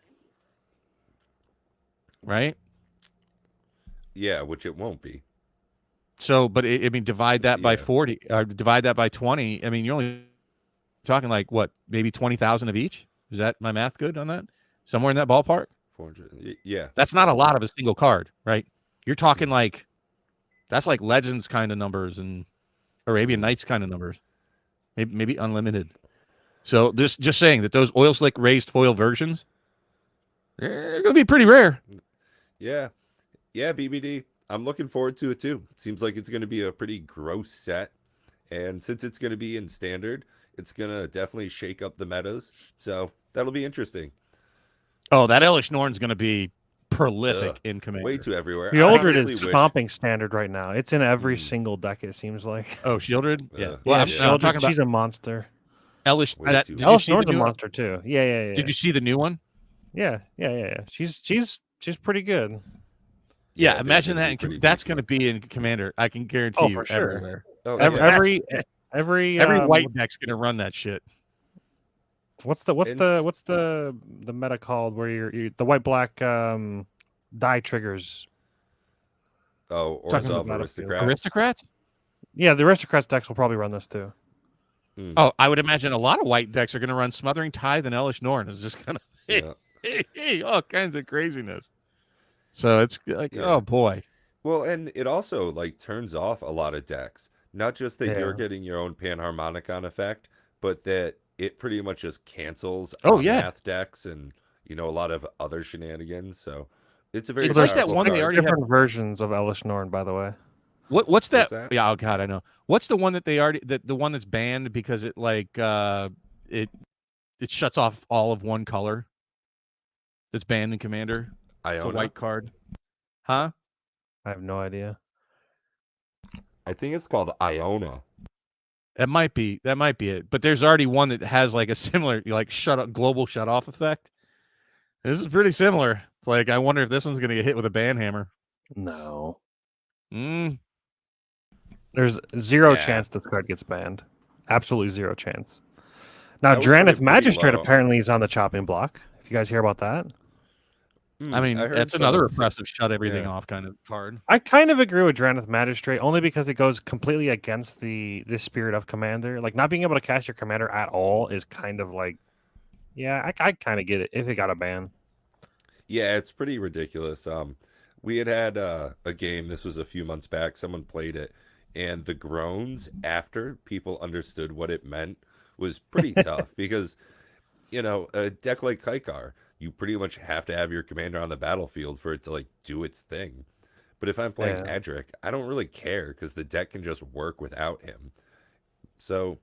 right? Yeah, which it won't be. So, but divide that by 40, divide that by 20. I mean, you're only talking like what, maybe 20,000 of each? Is that my math good on that? Somewhere in that ballpark? 400. Yeah. That's not a lot of a single card, right? You're talking like, that's like Legends kind of numbers and Arabian Nights kind of numbers. Maybe unlimited. So this just saying that those oil slick raised foil versions, they're going to be pretty rare. Yeah. Yeah, BBD. I'm looking forward to it too. Seems like it's going to be a pretty gross set. And since it's going to be in standard, it's going to definitely shake up the metas. So that'll be interesting. Oh, that Elish Norn's going to be prolific in Commander. Way too everywhere. The Shieldred is stomping standard right now. It's in every single deck, it seems like. Oh, Shieldred? Yeah. Well, Shieldred, she's a monster. Elish Norn's a monster too. Yeah. Did you see the new one? Yeah. She's pretty good. Yeah, imagine that. That's going to be in Commander. I can guarantee you. For sure. Everywhere. Oh, every white deck's going to run that shit. What's the meta called where you're the white black die triggers? Oh, Orzhov Aristocrats. Aristocrats? Yeah, the Aristocrats decks will probably run this too. Oh, I would imagine a lot of white decks are going to run Smothering Tithe and Elish Norn. It's just going to all kinds of craziness. So it's like, oh boy. Well, and it also like turns off a lot of decks. Not just that you're getting your own Panharmonicon effect, but that it pretty much just cancels math decks and a lot of other shenanigans. So it's a very like that one they already different versions of Elish Norn, by the way. What's that? Yeah, oh god, I know. What's the one that they already the one that's banned because it like it shuts off all of one color? That's banned in Commander. Iona? The white card. Huh? I have no idea. I think it's called Iona. That might be it. But there's already one that has like a similar like global shut off effect. This is pretty similar. It's like I wonder if this one's gonna get hit with a ban hammer. No. There's zero chance this card gets banned. Absolutely zero chance. Now, Drannith Magistrate apparently is on the chopping block. If you guys hear about that. I mean, I heard that's another someone say, oppressive shut everything yeah. off kind of card. I kind of agree with Dranith Magistrate only because it goes completely against the spirit of Commander. Like not being able to cast your Commander at all is kind of like, yeah, I kind of get it if it got a ban. Yeah, it's pretty ridiculous. We had a game. This was a few months back. Someone played it, and the groans after people understood what it meant was pretty tough because a deck like Kaikar, you pretty much have to have your commander on the battlefield for it to like do its thing. But if I'm playing Yeah. Edric, I don't really care because the deck can just work without him. So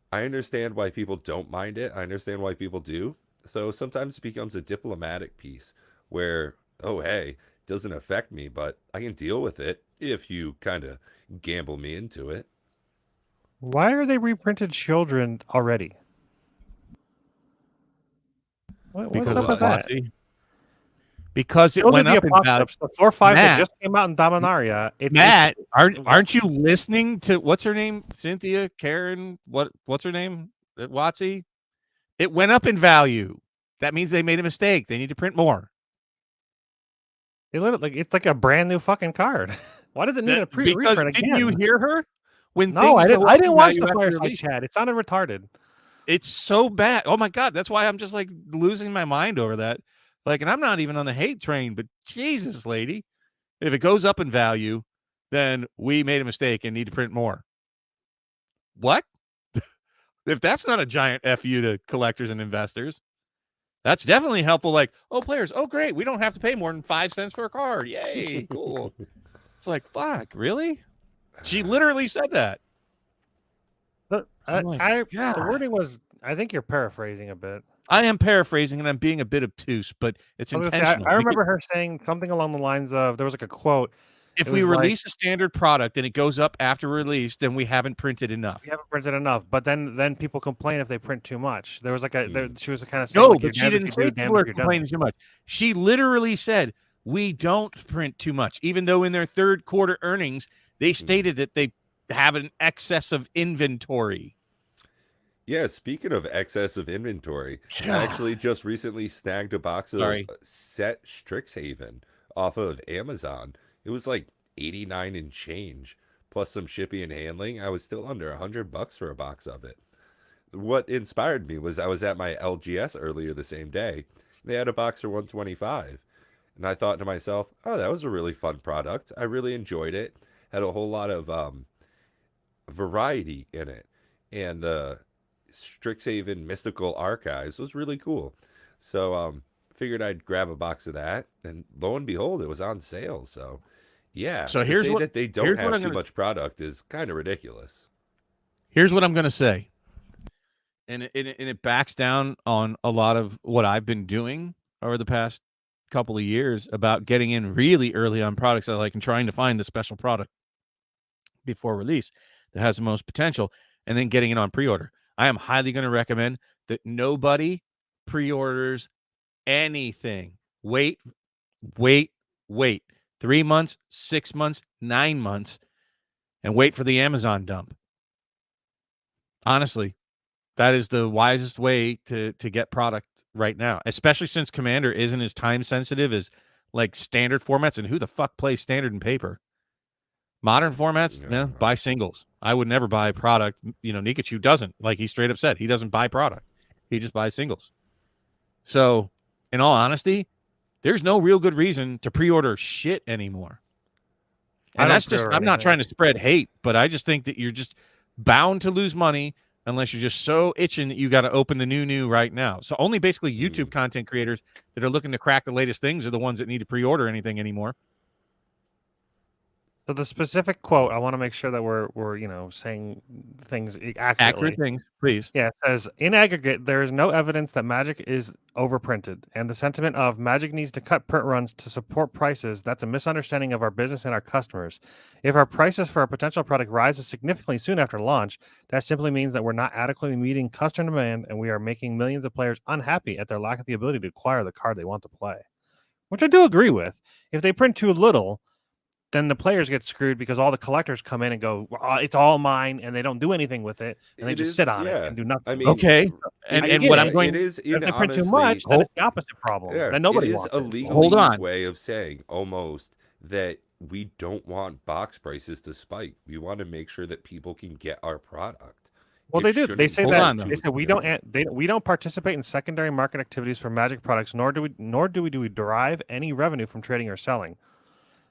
I understand why people don't mind it. I understand why people do. So sometimes it becomes a diplomatic piece where, oh, hey, it doesn't affect me, but I can deal with it if you kind of gamble me into it. Why are they reprinted Children already? What's Because up of with that? Fossey. Because it Children went of the up in value. Apocalypse, the 4/5 that Matt, just came out in Dominaria. Matt, aren't you listening to what's her name? Cynthia, Karen, what's her name? Watsy? It went up in value. That means they made a mistake. They need to print more. It's like a brand new fucking card. Why does it need a reprint again? Didn't you hear her? When No, I things didn't. I didn't watch the after Fireside release? Chat. It sounded retarded. It's so bad. Oh my god, that's why I'm just like losing my mind over that. Like, and I'm not even on the hate train, but Jesus, lady, if it goes up in value, then we made a mistake and need to print more. What? If that's not a giant FU to collectors and investors, that's definitely helpful. Like, oh, players, oh, great. We don't have to pay more than 5 cents for a card. Yay, cool. It's like, fuck, really? She literally said that. The God. wording was, I think you're paraphrasing a bit. I am paraphrasing and I'm being a bit obtuse, but it's intentional. I remember her saying something along the lines of, there was like a quote. If we release a standard product and it goes up after release, then we haven't printed enough. We haven't printed enough, but then people complain if they print too much. There was like she was kind of saying, no, like, but she didn't say people are complaining too much. She literally said we don't print too much, even though in their third quarter earnings they stated that they have an excess of inventory. Yeah, speaking of excess of inventory, I actually just recently snagged a box of set Strixhaven off of Amazon. It was like 89 and change, plus some shipping and handling. I was still under $100 for a box of it. What inspired me was I was at my LGS earlier the same day. They had a box for 125, and I thought to myself, "Oh, that was a really fun product. I really enjoyed it. Had a whole lot of variety in it, and the Strixhaven Mystical Archives was really cool. So figured I'd grab a box of that, and lo and behold, it was on sale. So yeah, so here's what that they don't have too much product is kind of ridiculous. Here's what I'm gonna say, and it backs down on a lot of what I've been doing over the past couple of years about getting in really early on products I like and trying to find the special product before release that has the most potential, and then getting it on pre-order. I am highly going to recommend that nobody pre-orders anything. Wait 3 months, 6 months, 9 months, and wait for the Amazon dump. Honestly, that is the wisest way to get product right now, especially since Commander isn't as time sensitive as like standard formats. And who the fuck plays standard and paper? Modern formats, buy singles. I would never buy product. Nikachu doesn't. Like he straight up said, he doesn't buy product. He just buys singles. So, in all honesty, there's no real good reason to pre-order shit anymore. And that's just, I'm not trying to spread hate, but I just think that you're just bound to lose money unless you're just so itching that you got to open the new right now. So only basically YouTube content creators that are looking to crack the latest things are the ones that need to pre-order anything anymore. So the specific quote, I want to make sure that we're saying things accurately. Accurate things, please. Yeah, it says, in aggregate, there is no evidence that Magic is overprinted, and the sentiment of Magic needs to cut print runs to support prices, that's a misunderstanding of our business and our customers. If our prices for a potential product rises significantly soon after launch, that simply means that we're not adequately meeting customer demand, and we are making millions of players unhappy at their lack of the ability to acquire the card they want to play. Which I do agree with. If they print too little, then the players get screwed because all the collectors come in and go, well, it's all mine, and they don't do anything with it, and they just sit on it and do nothing. I mean, okay. And what I'm going, it is if they print too much, then it's the opposite problem. Then nobody it is wants a it. legalese way of saying almost that we don't want box prices to spike. We want to make sure that people can get our product. Well, they do. They say that. They say we don't. We don't participate in secondary market activities for Magic products, nor do we derive any revenue from trading or selling.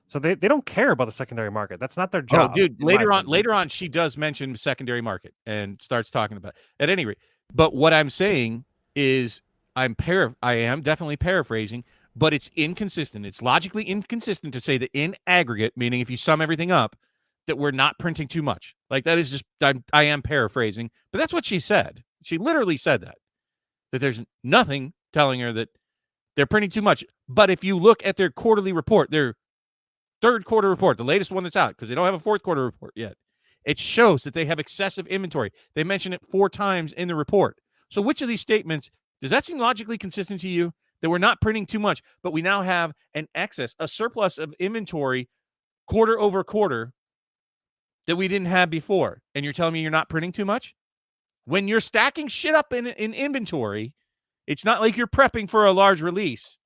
So they don't care about the secondary market. That's not their job. Oh, dude, later on, she does mention secondary market and starts talking about it. At any rate. But what I'm saying is I am definitely paraphrasing, but it's inconsistent. It's logically inconsistent to say that in aggregate, meaning if you sum everything up, that we're not printing too much. Like that is just, I am paraphrasing, but that's what she said. She literally said that there's nothing telling her that they're printing too much. But if you look at their quarterly report, their third quarter report, the latest one that's out, because they don't have a fourth quarter report yet, it shows that they have excessive inventory. They mention it 4 times in the report. So which of these statements, does that seem logically consistent to you? That we're not printing too much, but we now have an excess, a surplus of inventory quarter over quarter that we didn't have before. And you're telling me you're not printing too much? When you're stacking shit up in inventory, it's not like you're prepping for a large release.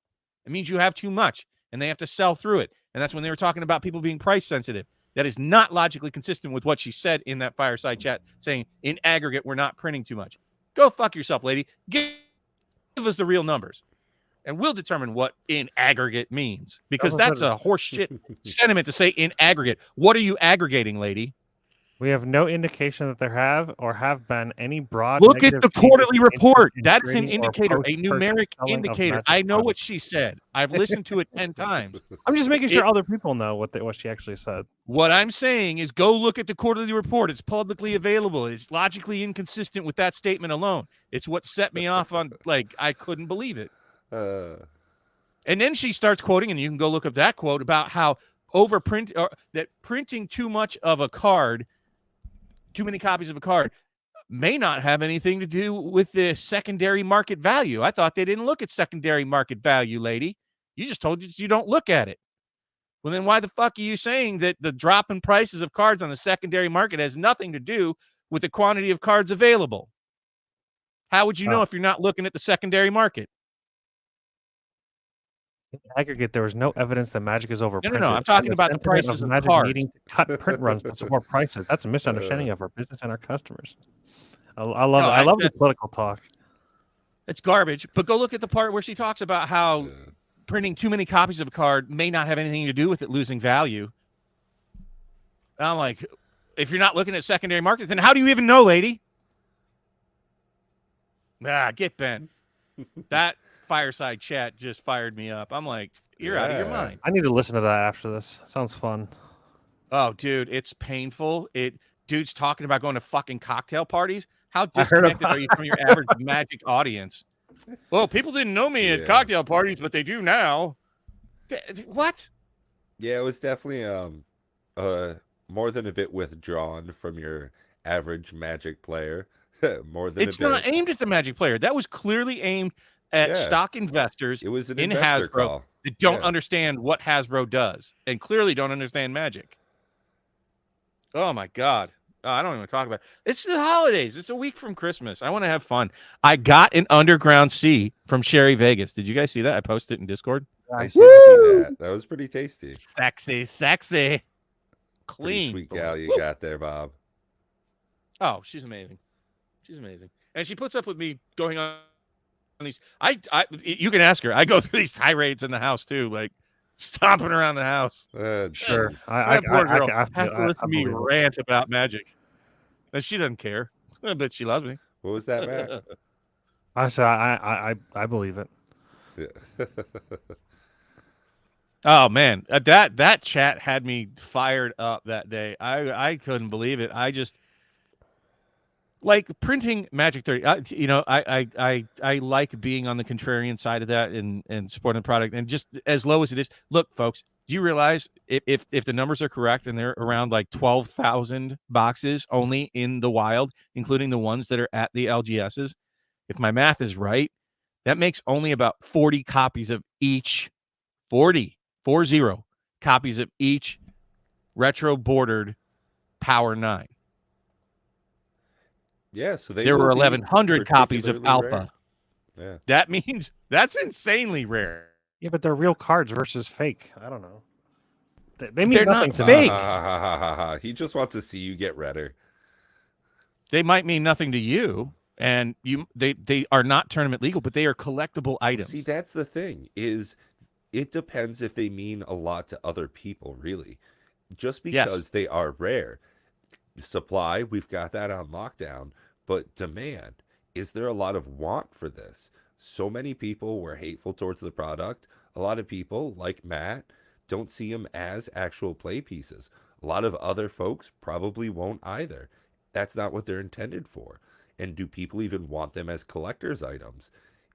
It means you have too much and they have to sell through it. And that's when they were talking about people being price sensitive. That is not logically consistent with what she said in that fireside chat, saying in aggregate, we're not printing too much. Go fuck yourself, lady. Give us the real numbers. And we'll determine what in aggregate means. Because that's a horseshit sentiment to say in aggregate. What are you aggregating, lady? We have no indication that there have been any broad. Look at the quarterly report. That's an indicator, a numeric indicator. I know what she said. I've listened to it 10 times. I'm just making sure other people know what she actually said. What I'm saying is go look at the quarterly report. It's publicly available. It's logically inconsistent with that statement alone. It's what set me off on, like, I couldn't believe it. And then she starts quoting, and you can go look up that quote about how that printing too much of a card, too many copies of a card, may not have anything to do with the secondary market value. I thought they didn't look at secondary market value, lady. You just told you don't look at it. Well, then why the fuck are you saying that the drop in prices of cards on the secondary market has nothing to do with the quantity of cards available? How would you know if you're not looking at the secondary market? In aggregate, there was no evidence that Magic is overprinted. No. I'm talking about the prices of Magic cards. Needing to cut print runs to support prices. That's a misunderstanding of our business and our customers. I love the political talk. It's garbage. But go look at the part where she talks about how printing too many copies of a card may not have anything to do with it losing value. I'm like, if you're not looking at secondary market, then how do you even know, lady? Get bent. That fireside chat just fired me up. I'm like, you're out of your mind. I need to listen to that after this. Sounds fun. Oh, dude, it's painful. Dude's talking about going to fucking cocktail parties. How disconnected are you from your average Magic audience? Well, people didn't know me at cocktail parties, but they do now. What? Yeah, it was definitely more than a bit withdrawn from your average Magic player. More than it's not aimed at the Magic player. That was clearly aimed at stock investors. It was an in investor Hasbro call. That don't understand what Hasbro does and clearly don't understand Magic. Oh my God. I don't even talk about it. It's the holidays. It's a week from Christmas. I want to have fun. I got an Underground Sea from Sherry Vegas. Did you guys see that? I posted it in Discord. I did see that. That was pretty tasty. Sexy. Pretty Clean. sweet gal you got there, Bob. Oh, she's amazing. She's amazing. And she puts up with me going on these. You can ask her. I go through these tirades in the house too, like stomping around the house. Sure. I have to listen to me rant about Magic. And she doesn't care, but she loves me. What was that, Matt? I believe it. Yeah. Oh man, that chat had me fired up that day. I couldn't believe it. I just like printing Magic 30. I like being on the contrarian side of that and supporting the product. And just as low as it is, look, folks, do you realize if the numbers are correct and they're around like 12,000 boxes only in the wild, including the ones that are at the LGSs, if my math is right, that makes only about 40 copies of each 40 copies of each retro bordered Power 9. Yeah, so There were 1,100 copies of particularly Alpha. rare. Yeah. That means that's insanely rare. Yeah, but they're real cards versus fake. I don't know. They mean They're nothing not to fake. me. He just wants to see you get redder. They might mean nothing to you, and they are not tournament legal, but they are collectible items. See, that's the thing, is it depends if they mean a lot to other people, really. Just because they are rare. Supply, we've got that on lockdown, but demand, is there a lot of want for this? So many people were hateful towards the product. A lot of people, like Matt, don't see them as actual play pieces. A lot of other folks probably won't either. That's not what they're intended for. And do people even want them as collector's items?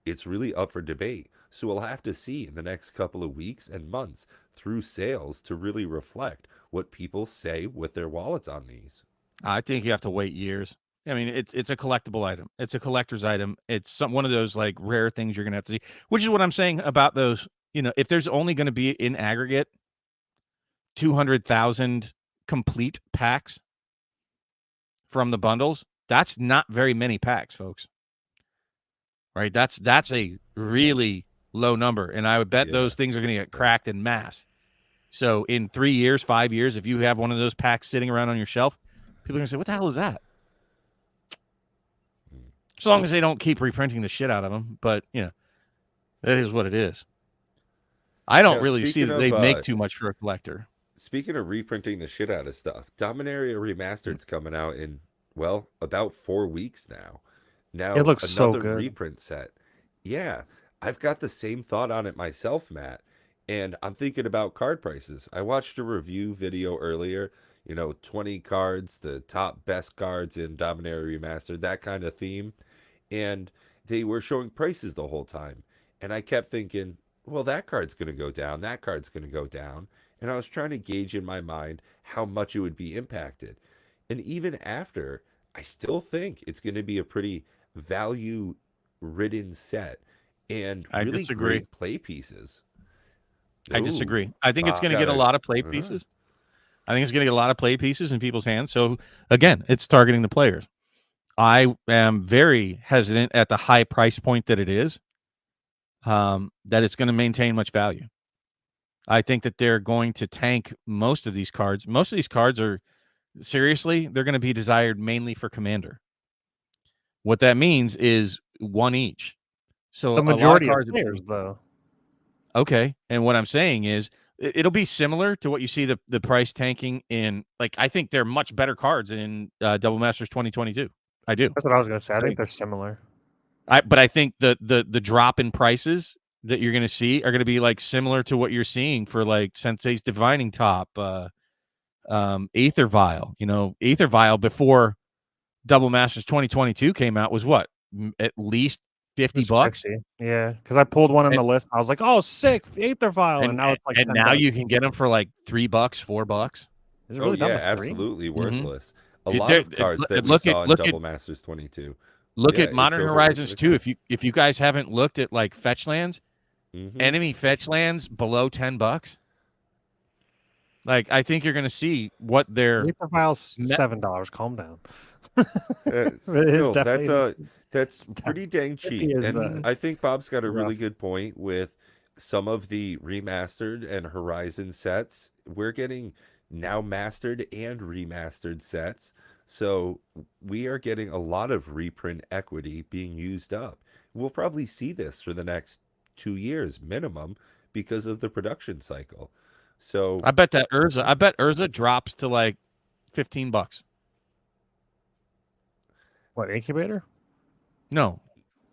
It's really up for debate. So we'll have to see in the next couple of weeks and months through sales to really reflect what people say with their wallets on these. I think you have to wait years. I mean, it's a collectible item. It's a collector's item. It's one of those like rare things you're gonna have to see. Which is what I'm saying about those. You know, if there's only going to be in aggregate 200,000 complete packs from the bundles, that's not very many packs, folks. Right? That's a really low number, and I would bet those things are going to get cracked in mass. So in 3 years, 5 years, if you have one of those packs sitting around on your shelf, people are going to say, what the hell is that? As long as they don't keep reprinting the shit out of them. But, you know, that is what it is. I don't really see that they make too much for a collector. Speaking of reprinting the shit out of stuff, Dominaria Remastered's coming out in, well, about 4 weeks now. Now, it looks another so good. reprint set. Yeah, I've got the same thought on it myself, Matt. And I'm thinking about card prices. I watched a review video earlier, 20 cards, the top best cards in Dominaria Remastered, that kind of theme. And they were showing prices the whole time. And I kept thinking, well, that card's going to go down, that card's going to go down. And I was trying to gauge in my mind how much it would be impacted. And even after, I still think it's going to be a pretty value-ridden set and really great play pieces. I disagree. I think it's going to get a lot of play pieces. I think it's going to get a lot of play pieces in people's hands. So, again, it's targeting the players. I am very hesitant at the high price point that it is, that it's going to maintain much value. I think that they're going to tank most of these cards. Most of these cards are, seriously, they're going to be desired mainly for Commander. What that means is one each. So the majority of players, though. Okay. And what I'm saying is it'll be similar to what you see the price tanking in, like, I think they're much better cards in Double Masters 2022. I do. That's what I was going to say. I think they're similar. But I think the drop in prices that you're going to see are going to be like similar to what you're seeing for like Sensei's Divining Top, Aether Vial. Aether Vial before Double Masters 2022 came out was what? At least $50. 50. Yeah, because I pulled one on the list. I was like, "Oh, sick, Aether Vial," and now it's like. And now you can get them for like $3, $4. Is it really down to absolutely worthless. A lot of cards that we saw in Double Masters 22. Look at Modern Horizons 2. If you guys haven't looked at like fetch lands, enemy fetch lands below $10. Like, I think you're going to see what their Aether Vial's $7. Calm down. Still, that's pretty dang cheap. And I think Bob's got a really good point with some of the remastered and Horizon sets. We're getting now mastered and remastered sets. So we are getting a lot of reprint equity being used up. We'll probably see this for the next 2 years minimum because of the production cycle. So I bet Urza drops to like $15. What, Incubator? No.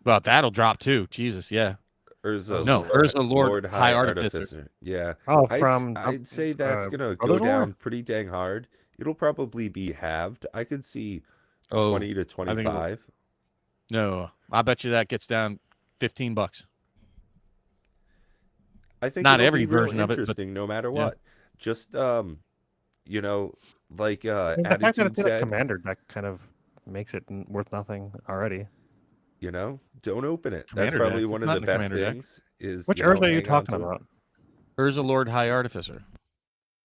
Well, that'll drop too. Jesus, yeah. Urza Lord High Artificer. Yeah. Oh, I'd say that's gonna go down pretty dang hard. It'll probably be halved. I could see 20 to 25. No, I bet you that gets down $15. I think not every version of it, interesting, no matter what. Just like the fact that Attitude it's said, Commander, that kind of makes it worth nothing already. Don't open it. Commander That's probably deck. one It's of the not best in the Commander things. Is Which Urza are you hang on talking to it. about? Urza Lord High Artificer.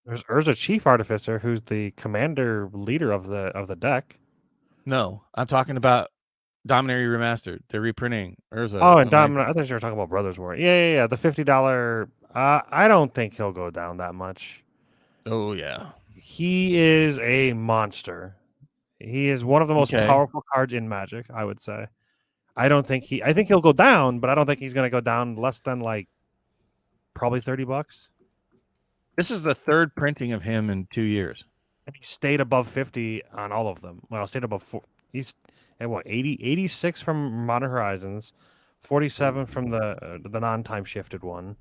There's Urza Chief Artificer, who's the commander leader of the deck. No, I'm talking about Dominaria Remastered. They're reprinting Urza. Oh, and I thought you were talking about Brothers War. Yeah. The $50. I don't think he'll go down that much. Oh yeah. He is a monster. He is one of the most powerful cards in Magic, I would say. I think he'll go down, but I don't think he's going to go down less than like probably $30. This is the third printing of him in 2 years. And he stayed above 50 on all of them. Well, stayed above 4. He's at what, 86 from Modern Horizons, 47 from the non-time shifted one.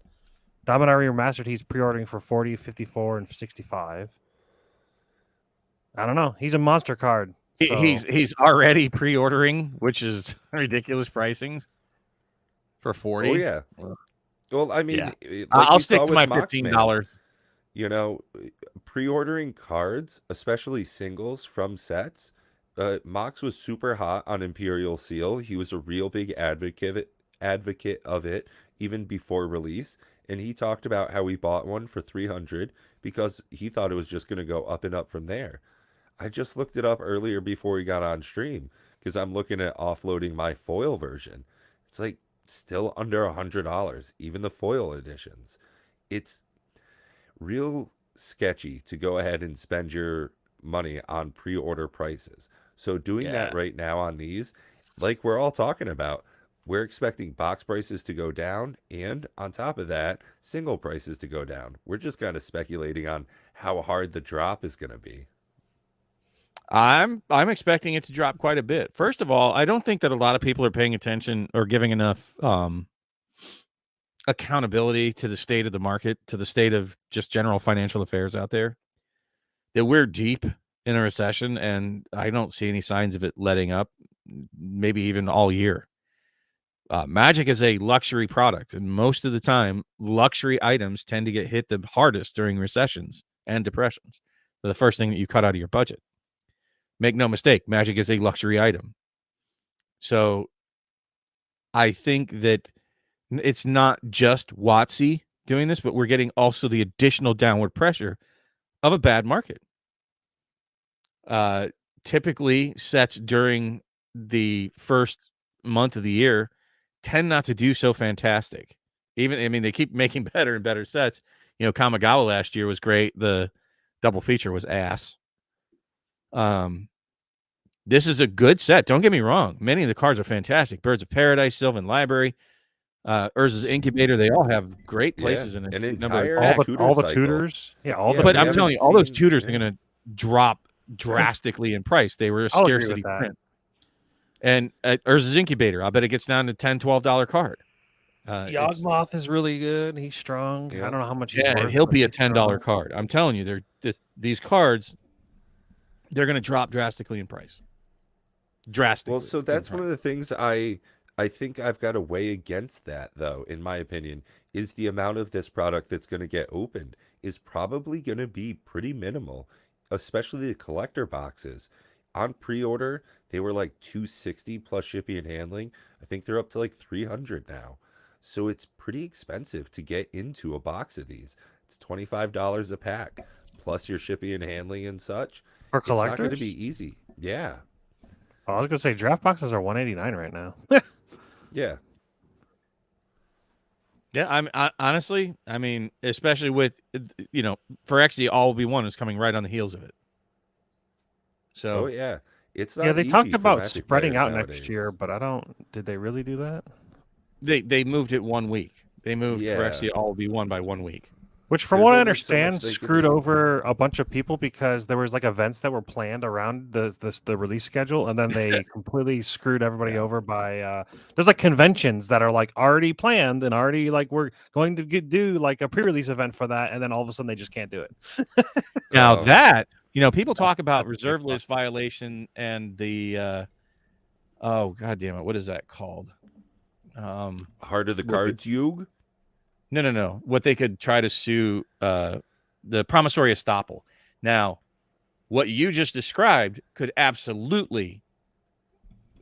Dominaria Remastered, he's pre-ordering for 40, 54, and 65. I don't know. He's a monster card. So. He's already pre-ordering, which is ridiculous pricings for 40. Oh yeah. Well, I mean, like I'll stick to my $15. You know, pre-ordering cards, especially singles from sets. Mox was super hot on Imperial Seal. He was a real big advocate of it even before release, and he talked about how he bought one for 300 because he thought it was just going to go up and up from there. I just looked it up earlier before he got on stream because I'm looking at offloading my foil version. It's like still under $100, even the foil editions. It's real sketchy to go ahead and spend your money on pre-order prices. So doing that right now on these, like we're all talking about, we're expecting box prices to go down, and on top of that, single prices to go down. We're just kind of speculating on how hard the drop is going to be. I'm expecting it to drop quite a bit. First of all, I don't think that a lot of people are paying attention or giving enough accountability to the state of the market, to the state of just general financial affairs out there. That we're deep in a recession, and I don't see any signs of it letting up, maybe even all year. Magic is a luxury product, and most of the time, luxury items tend to get hit the hardest during recessions and depressions. They're the first thing that you cut out of your budget. Make no mistake, Magic is a luxury item. So I think that it's not just WotC doing this, but we're getting also the additional downward pressure of a bad market. Typically, sets during the first month of the year tend not to do so fantastic. They keep making better and better sets. You know, Kamigawa last year was great. The double feature was ass. This is a good set. Don't get me wrong. Many of the cards are fantastic. Birds of Paradise, Sylvan Library, Urza's Incubator. They all have great places in it. An entire all the tutors. But I'm telling you, all those tutors are going to drop drastically in price. They were a scarcity print. And Urza's Incubator, I bet it gets down to $10, $12 card. Yawgmoth is really good. He's strong. I don't know how much he's worth. He'll be a $10 card. I'm telling you, these cards, they're going to drop drastically in price. Drastically. Well, so that's one of the things I think I've got to weigh against that, though, in my opinion, is the amount of this product that's going to get opened is probably going to be pretty minimal, especially the collector boxes. On pre-order, they were like $260 plus shipping and handling. I think they're up to like $300 now. So it's pretty expensive to get into a box of these. It's $25 a pack, plus your shipping and handling and such. For collectors? It's not going to be easy. Yeah. Oh, I was going to say draft boxes are $189 right now. Yeah. Yeah, honestly, especially with, Phyrexia All-Will-Be-One is coming right on the heels of it. So, oh yeah, it's not. They easy talked for about Magic spreading players out nowadays. next year, but did they really do that? They moved it 1 week. They moved Phyrexia All-Will-Be-One by 1 week. Which, from what I understand, screwed over a bunch of people because there was like events that were planned around the release schedule, and then they completely screwed everybody over by there's like conventions that are like already planned and already like we're going to do like a pre-release event for that, and then all of a sudden they just can't do it. Now that people talk about reserve list violation and the oh god damn it, what is that called? Heart of the Cards Yug? No. What they could try to sue the promissory estoppel. Now, what you just described could absolutely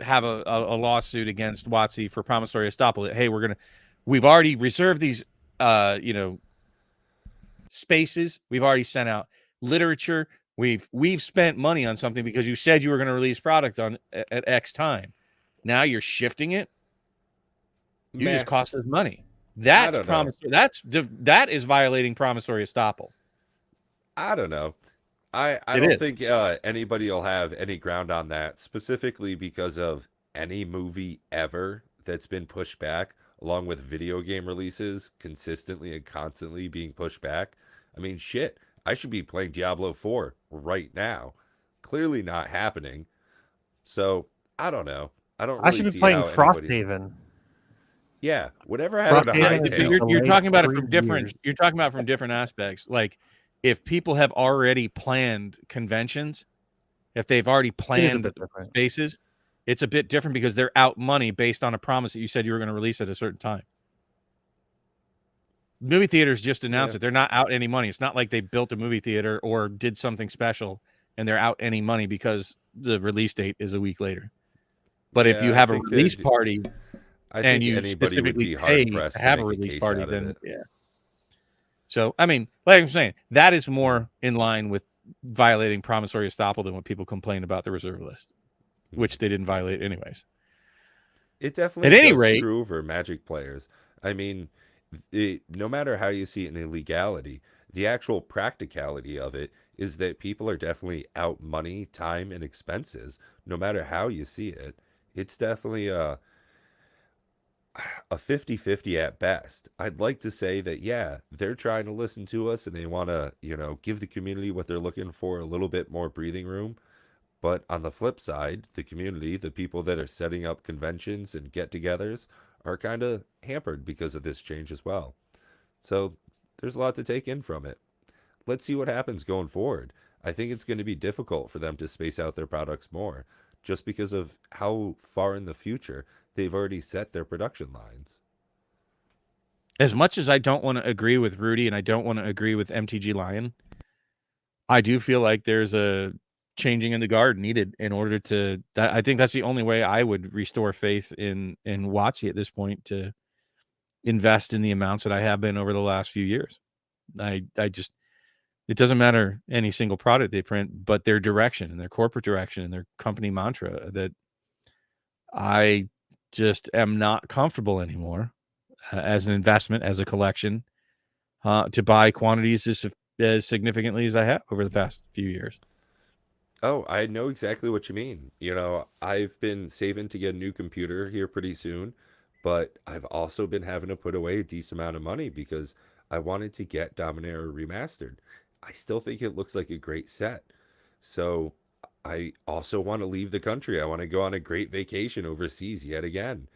have a lawsuit against WotC for promissory estoppel. That, hey, we've already reserved these spaces. We've already sent out literature. We've spent money on something because you said you were going to release product on at X time. Now you're shifting it. You just cost us money. That's promissory. That is violating promissory estoppel. I don't know. I don't think anybody will have any ground on that, specifically because of any movie ever that's been pushed back, along with video game releases consistently and constantly being pushed back. I mean, shit, I should be playing Diablo 4 right now. Clearly not happening. So, I don't know. I don't really I should be see playing how anybody... Frosthaven. Yeah, whatever happened to Hytale? You're talking about it from different. You're talking about from different aspects. Like, if people have already planned conventions, if they've already planned spaces, it's a bit different because they're out money based on a promise that you said you were going to release at a certain time. Movie theaters just announced it. They're not out any money. It's not like they built a movie theater or did something special and they're out any money because the release date is a week later. But if you have a release party and you specifically pay to have a release party, then So, I mean, like I'm saying, that is more in line with violating promissory estoppel than what people complain about the reserve list, which they didn't violate anyways. It definitely does screw over Magic players. I mean, no matter how you see it in illegality, the actual practicality of it is that people are definitely out money, time, and expenses, no matter how you see it. It's definitely a 50-50 at best. I'd like to say that, yeah, they're trying to listen to us and they want to, give the community what they're looking for, a little bit more breathing room. But on the flip side, the community, the people that are setting up conventions and get-togethers are kind of hampered because of this change as well. So there's a lot to take in from it. Let's see what happens going forward. I think it's going to be difficult for them to space out their products more, just because of how far in the future they've already set their production lines. As much as I don't want to agree with Rudy and I don't want to agree with MTG Lion, I do feel like there's a changing in the guard needed in order to... I think that's the only way I would restore faith in WotC at this point, to invest in the amounts that I have been over the last few years. I just... It doesn't matter any single product they print, but their direction and their corporate direction and their company mantra, that I just am not comfortable anymore as an investment, as a collection, to buy quantities as significantly as I have over the past few years. Oh, I know exactly what you mean. I've been saving to get a new computer here pretty soon, but I've also been having to put away a decent amount of money because I wanted to get Dominaria Remastered. I still think it looks like a great set. So I also want to leave the country. I want to go on a great vacation overseas yet again.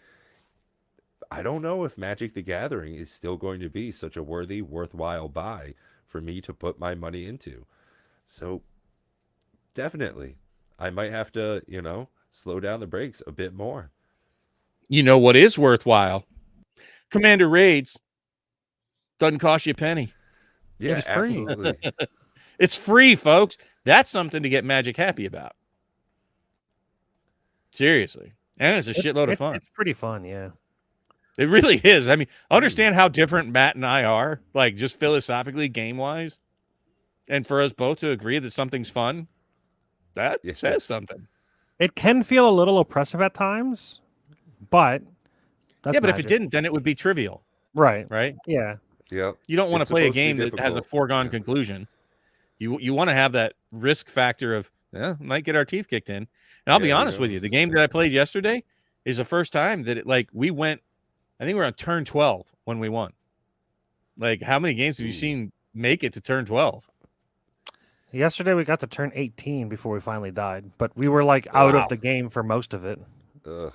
I don't know if Magic the Gathering is still going to be such a worthwhile buy for me to put my money into. So definitely, I might have to, slow down the brakes a bit more. You know what is worthwhile? Commander Raids. Doesn't cost you a penny. Yeah, it's free. Absolutely. It's free, folks. That's something to get Magic happy about. Seriously. And it's a shitload of fun. It's pretty fun, yeah. It really is. I mean, understand how different Matt and I are, like just philosophically, game-wise. And for us both to agree that something's fun, that says something. It can feel a little oppressive at times, but that's but if it didn't, then it would be trivial. Right. Right? Yeah. Yeah. You don't want to play a game that has a foregone conclusion. You want to have that risk factor of, might get our teeth kicked in. And I'll be honest with you, the game that I played yesterday is the first time that we went, I think we're on turn 12 when we won. Like, how many games have you seen make it to turn 12? Yesterday we got to turn 18 before we finally died, but we were like out of the game for most of it. Ugh.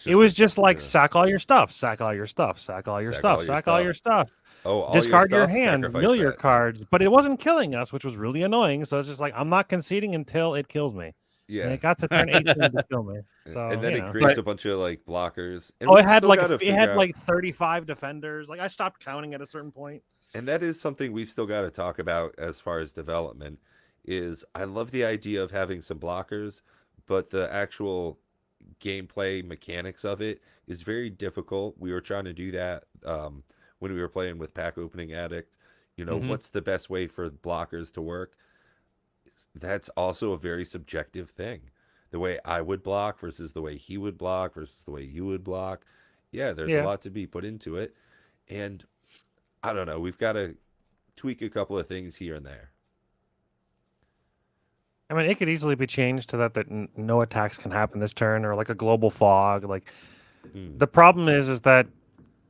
It was just like sack all your stuff, sack all your stuff, sack all your stuff, sack all your stuff. Oh, discard your hand, mill your cards, but it wasn't killing us, which was really annoying. So it's just like, I'm not conceding until it kills me. Yeah, and it got to turn 18 to kill me. So and then it creates a bunch of like blockers. And it had like 35 defenders. Like I stopped counting at a certain point. And that is something we've still got to talk about as far as development. Is I love the idea of having some blockers, but the actual gameplay mechanics of it is very difficult. We were trying to do that when we were playing with Pack Opening Addict. You know, Mhm. what's the best way for blockers to work? That's also a very subjective thing. The way I would block versus the way he would block versus the way you would block. Yeah, there's a Yeah. lot to be put into it. And I don't know, we've got to tweak a couple of things here and there. I mean, it could easily be changed to that no attacks can happen this turn, or like a global fog. Like Hmm. the problem is that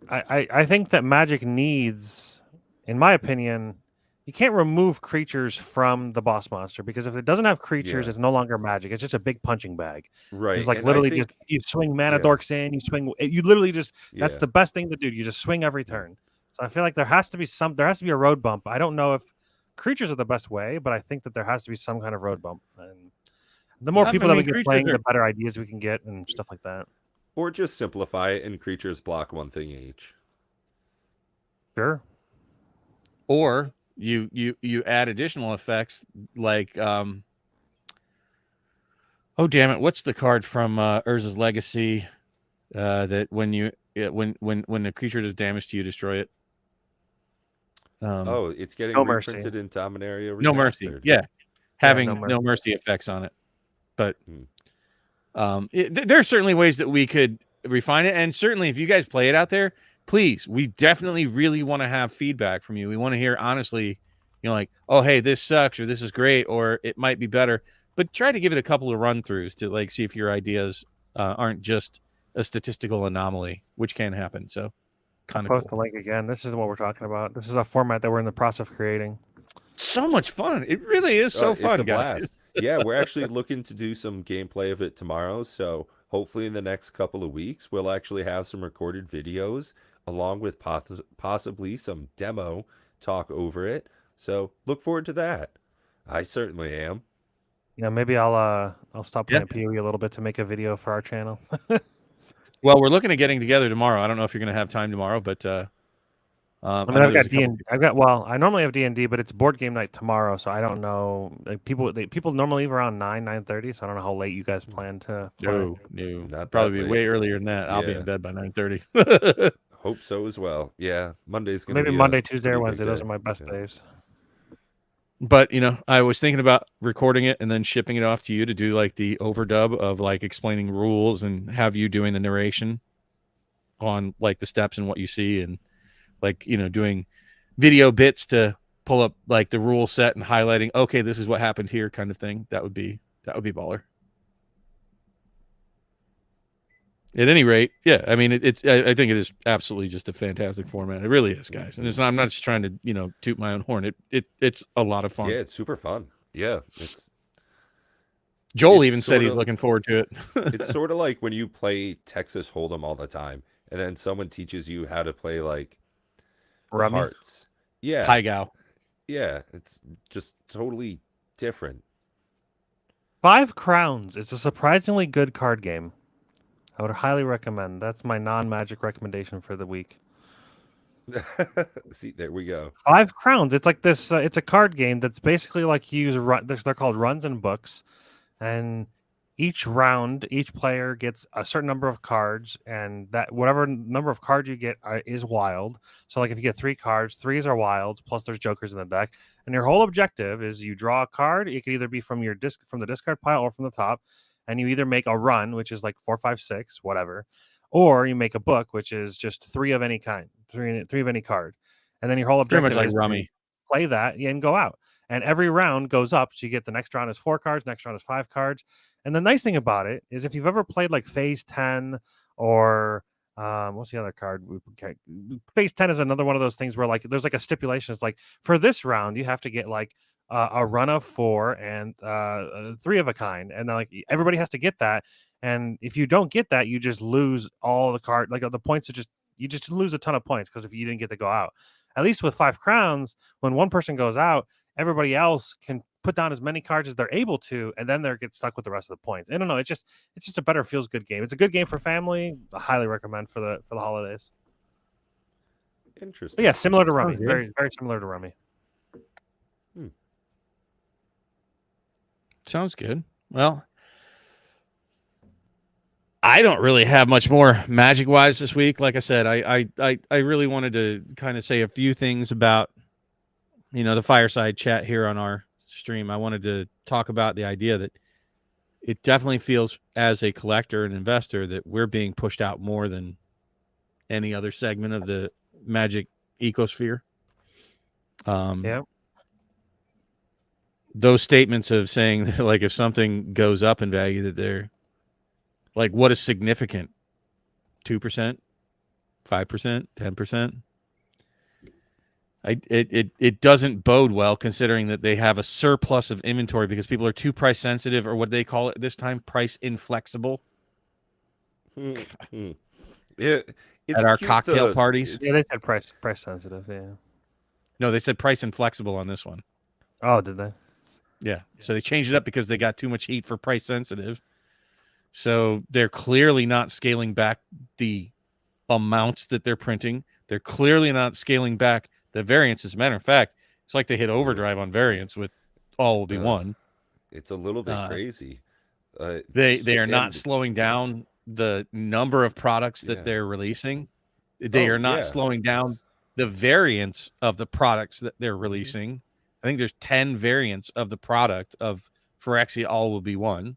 I think that Magic needs, in my opinion, you can't remove creatures from the boss monster, because if it doesn't have creatures, Yeah, it's no longer Magic. It's just a big punching bag. It's right. like And I literally just think, you swing mana yeah, dorks in, you swing, you literally just, that's yeah. the best thing to do. You just swing every Hmm. turn. So I feel like there has to be a road bump. I don't know if creatures are the best way, but I think that there has to be some kind of road bump. And the more I people that we mean, get creatures playing, are, the better ideas we can get and stuff like that. Or just simplify it and creatures block one thing each. Sure. or you add additional effects like oh damn it, what's the card from Urza's Legacy that when you when the creature does damage to you, destroy it. Oh, it's getting No mercy. reprinted in Dominaria No mercy. Remastered. Yeah, Yeah, no having no mercy. mercy effects on it. But Hmm. there are certainly ways that we could refine it, and certainly if you guys play it out there, please, we definitely really want to have feedback from you. We want to hear honestly, you know, like, oh hey, this sucks, or this is great, or it might be better. But try to give it a couple of run throughs to like see if your ideas aren't just a statistical anomaly, which can happen. So kind of Post cool. the link again. This is what we're talking about. This is a format that we're in the process of creating. So much fun. It really is so It's fun, a guys. blast. Yeah, we're actually looking to do some gameplay of it tomorrow. So hopefully in the next couple of weeks, we'll actually have some recorded videos along with possibly some demo talk over it. So look forward to that. I certainly am. Yeah, maybe I'll stop Yeah. playing PoE a little bit to make a video for our channel. Well, we're looking at getting together tomorrow. I don't know if you're going to have time tomorrow, but I I mean, know I've there's got a D couple and people. I've got well, I normally have D&D, but it's board game night tomorrow, so I don't know. Like people normally leave around 9:30, so I don't know how late you guys plan to play. No, Not that probably be late. way earlier than that. I'll be in Yeah, bed by 9:30. hope so as well. Yeah, Monday's going to Maybe be a Monday, Tuesday, or pretty big Wednesday. Those day. are my best Yeah. days. But you know, I was thinking about recording it and then shipping it off to you to do like the overdub of like explaining rules and have you doing the narration on like the steps and what you see, and like, you know, doing video bits to pull up like the rule set and highlighting, okay, this is what happened here, kind of thing. That would be baller. At any rate, yeah, I mean, I think it is absolutely just a fantastic format. It really is, guys. And it's not, I'm not just trying to, you know, toot my own horn. It's a lot of fun. Yeah, it's super fun. Yeah, Joel it's even said sort he's of looking forward to it. it's sort of like when you play Texas Hold'em all the time, and then someone teaches you how to play like Rummy. hearts. Yeah, Pygow. yeah, it's just totally different. 5 Crowns. It's a surprisingly good card game. I would highly recommend. That's my non-magic recommendation for the week. See, there we go. 5 Crowns. It's like this. It's a card game that's basically like you use they're called runs and books, and each round, each player gets a certain number of cards, and that whatever number of cards you get is wild. So, like if you get 3 cards, 3s are wilds. Plus, there's jokers in the deck, and your whole objective is you draw a card. It can either be from from the discard pile or from the top, and you either make a run, which is like 4, 5, 6, whatever, or you make a book, which is just 3 of any kind, three of any card, and then your whole Pretty much objective like is to Rummy. play that and go out. And every round goes up. So you get the next round is 4 cards, next round is 5 cards. And the nice thing about it is if you've ever played like Phase 10 or what's the other card? Phase 10 is another one of those things where like there's like a stipulation. It's like for this round, you have to get like a run of 4 and 3 of a kind. And then like everybody has to get that. And if you don't get that, you just lose all the card. Like the points are just, you just lose a ton of points because if you didn't get to go out. At least with 5 Crowns, when one person goes out, everybody else can put down as many cards as they're able to, and then they get stuck with the rest of the points. I don't know. It's just a better feels good game. It's a good game for family. I highly recommend for the holidays. Interesting. But yeah, similar to Rummy. good. Very very similar to Rummy. Sounds good. Well, I don't really have much more magic wise this week. Like I said, I really wanted to kind of say a few things about the fireside chat here on our stream, I wanted to talk about the idea that it definitely feels as a collector and investor that we're being pushed out more than any other segment of the Magic ecosphere. Yeah. Those statements of saying that, like, if something goes up in value, that they're like, what is significant? 2%, 5%, 10%. It doesn't bode well, considering that they have a surplus of inventory because people are too price sensitive, or what they call it this time, price inflexible. It's At our cute, cocktail parties. Yeah, they said price sensitive. Yeah. No, they said price inflexible on this one. Oh, did they? Yeah. So they changed it up because they got too much heat for price sensitive. So they're clearly not scaling back the amounts that they're printing. They're clearly not scaling back the variance. As a matter of fact, it's like they hit overdrive on variance with all will be one. It's a little bit crazy. They are not slowing down the number of products that they're releasing. They are not slowing down the variants of the products that they're releasing. I think there's 10 variants of the product of Phyrexia all will be one.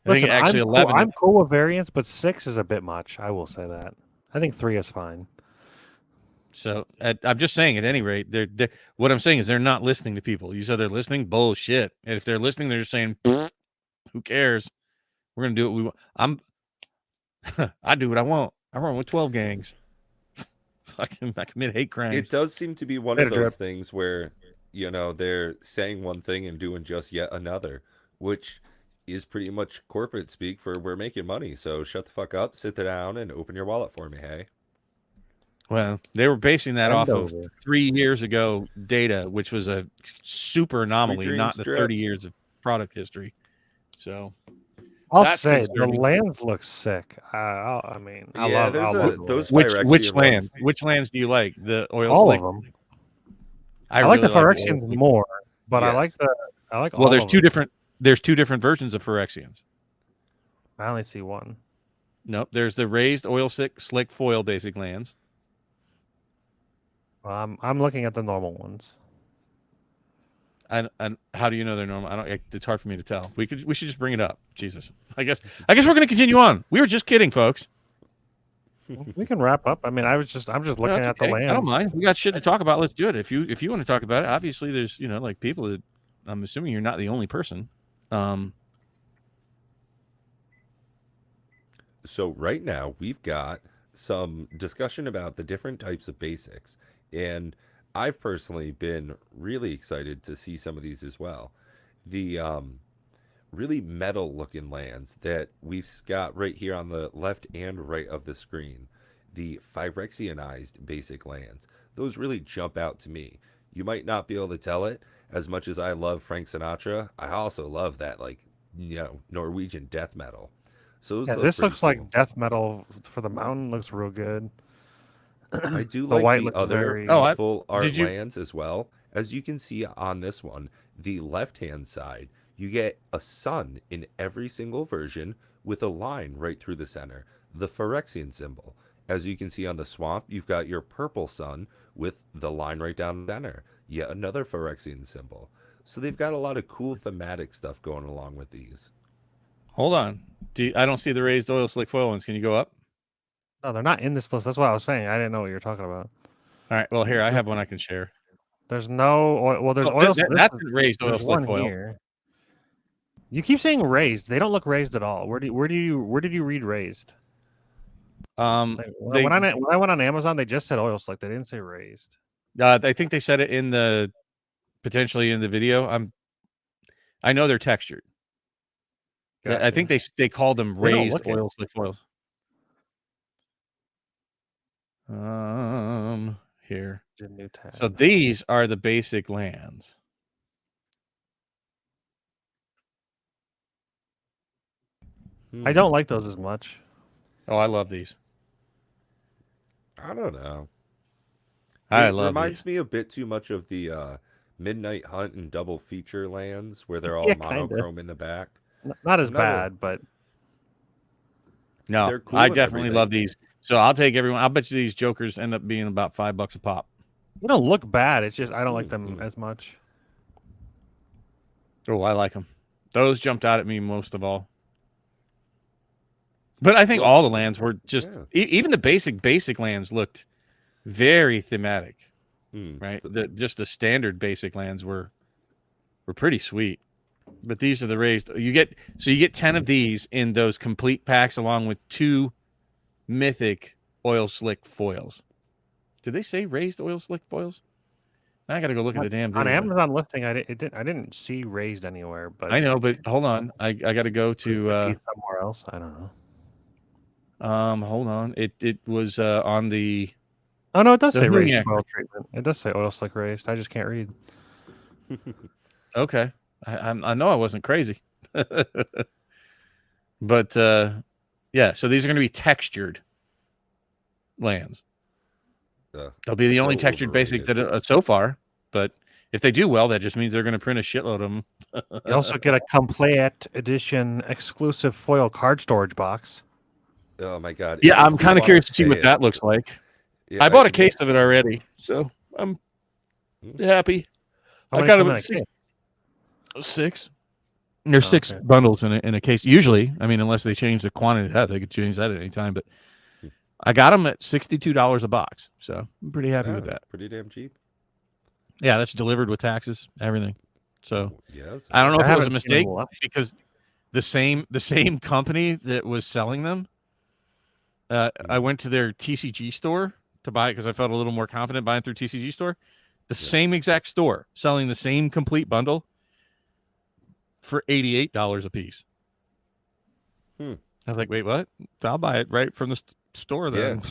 Listen, I think actually 11. I'm cool with variants, but 6 is a bit much. I will say that. I think 3 is fine. So I'm just saying, at any rate, they're what I'm saying is they're not listening to people. You said they're listening? Bullshit. And if they're listening, they're just saying, who cares? We're going to do what we want. I do what I want. I run with 12 gangs. I commit hate crimes. It does seem to be one of those things where, they're saying one thing and doing just yet another, which is pretty much corporate speak for we're making money. So shut the fuck up, sit down, and open your wallet for me, hey? Well, they were basing that off of 3 years ago data, which was a super anomaly, not the 30 years of product history. So I'll say the lands look sick. I mean, I love those. Which lands? Which lands do you like? The oil all slick? of them. I like really the Phyrexians more, but I like Well, there's two different. There's two different versions of Phyrexians. I only see one. Nope. There's the raised oil slick foil basic lands. I'm looking at the normal ones. And how do you know they're normal? It's hard for me to tell. We should just bring it up. Jesus. I guess we're going to continue on. We were just kidding, folks. We can wrap up. I mean, I'm just looking at the land. I don't mind. We got shit to talk about. Let's do it. If you want to talk about it, obviously there's like people that I'm assuming you're not the only person. So right now we've got some discussion about the different types of basics, and I've personally been really excited to see some of these as well. The really metal looking lands that we've got right here on the left and right of the screen, the Phyrexianized basic lands, those really jump out to me. You might not be able to tell it. As much as I love Frank Sinatra, I also love that, Norwegian death metal. So this looks cool. Like death metal for the mountain. Looks real good. I do like the other full art lands as well. As you can see on this one, the left-hand side, you get a sun in every single version with a line right through the center, the Phyrexian symbol. As you can see on the swamp, you've got your purple sun with the line right down the center, yet another Phyrexian symbol. So they've got a lot of cool thematic stuff going along with these. Hold on. I don't see the raised oil slick foil ones. Can you go up? No, they're not in this list. That's what I was saying. I didn't know what you were talking about. All right. Well, here, I have one I can share. There's no oil. Well, there's oil. That's raised oil slick foil. Here. You keep saying raised. They don't look raised at all. Where did you read raised? When I went on Amazon, they just said oil slick. They didn't say raised. I think they said it potentially in the video. I know they're textured. Gotcha. I think they called them raised oil slick foils. Here. So these are the basic lands. I don't like those as much. Oh, I love these. I don't know. I love reminds these. Me a bit too much of the Midnight Hunt and double feature lands where they're all monochrome in the back. Not as bad, but no, cool. I definitely love these. So I'll take everyone. I'll bet you these jokers end up being about $5 a pop. They don't look bad. It's just I don't like them as much. Oh, I like them. Those jumped out at me most of all. But I think all the lands were just even the basic lands looked very thematic, right? Just the standard basic lands were pretty sweet. But these are the raised. You get 10 of these in those complete packs, along with 2 mythic oil slick foils. Did they say raised oil slick foils? I got to go look at the damn video. On Amazon listing. I didn't see raised anywhere, but I know. But hold on, I got to go to somewhere else. I don't know. Hold on. It was on the. Oh no, it does say raised foil treatment. It does say oil slick raised. I just can't read. Okay, I know I wasn't crazy, but yeah. So these are going to be textured lands. They'll be the only textured basic that so far. But if they do well, that just means they're going to print a shitload of them. You also get a complete edition exclusive foil card storage box. Oh my god! Yeah, I'm kind of curious to see what that looks like. Yeah, I bought a case of it already, so I'm happy. I got them at 6. There's 6 bundles in a case. Usually, I mean, unless they change the quantity of that, they could change that at any time. But I got them at $62 a box, so I'm pretty happy with that. Pretty damn cheap. Yeah, that's delivered with taxes, everything. So yes, I don't know if it was a mistake because the same company that was selling them. I went to their TCG store to buy it because I felt a little more confident buying through TCG store. The same exact store selling the same complete bundle for $88 a piece. I was like, wait, what? I'll buy it right from the store then.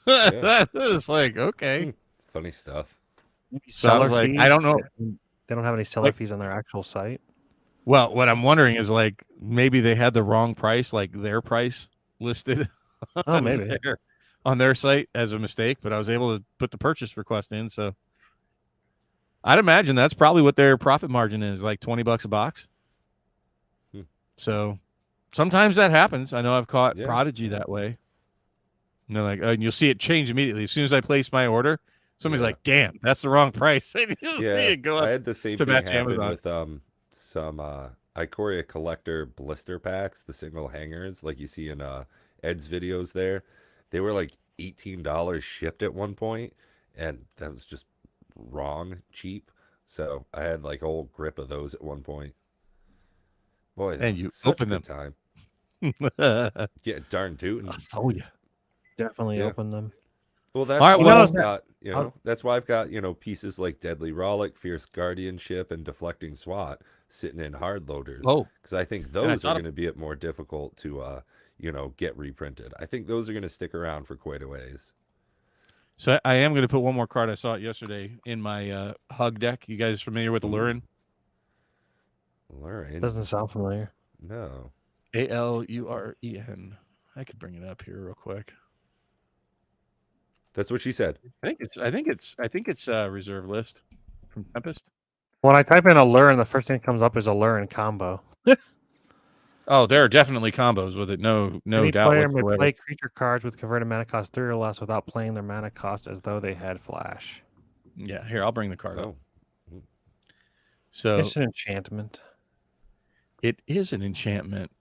Yeah. It's like, okay. Funny stuff. So I was like, I don't know. They don't have any seller fees on their actual site. Well, what I'm wondering is like maybe they had the wrong price, like their price listed on their site as a mistake, but I was able to put the purchase request in. So I'd imagine that's probably what their profit margin is, like $20 a box. So sometimes that happens. I know I've caught Prodigy that way. And they're like, and you'll see it change immediately. As soon as I place my order, somebody's like, damn, that's the wrong price. And you'll see it go up. I had the same thing happen with some Ikoria Collector blister packs, the single hangers, like you see in Ed's videos there. They were like $18 shipped at one point, and that was just wrong cheap. So I had like a whole grip of those at one point. Boy, that was such a good time. Yeah, darn tootin'. I told you. Definitely open them. Well, that's why I've got, that's why I've got, pieces like Deadly Rollick, Fierce Guardianship, and Deflecting SWAT sitting in hard loaders. Oh, because I think those are going to be more difficult to, get reprinted. I think those are going to stick around for quite a ways. So I am going to put one more card. I saw it yesterday in my Hug deck. You guys familiar with Alurin? Alurin doesn't sound familiar. No. Aluren. I could bring it up here real quick. That's what she said. I think it's reserve list from Tempest. When I type in Alurin, the first thing that comes up is Alurin combo. Oh, there are definitely combos with it. No Any doubt player whatsoever. may play creature cards with converted mana cost 3 or less without playing their mana cost as though they had flash. Yeah, here, I'll bring the card up. So it's an enchantment. It is an enchantment.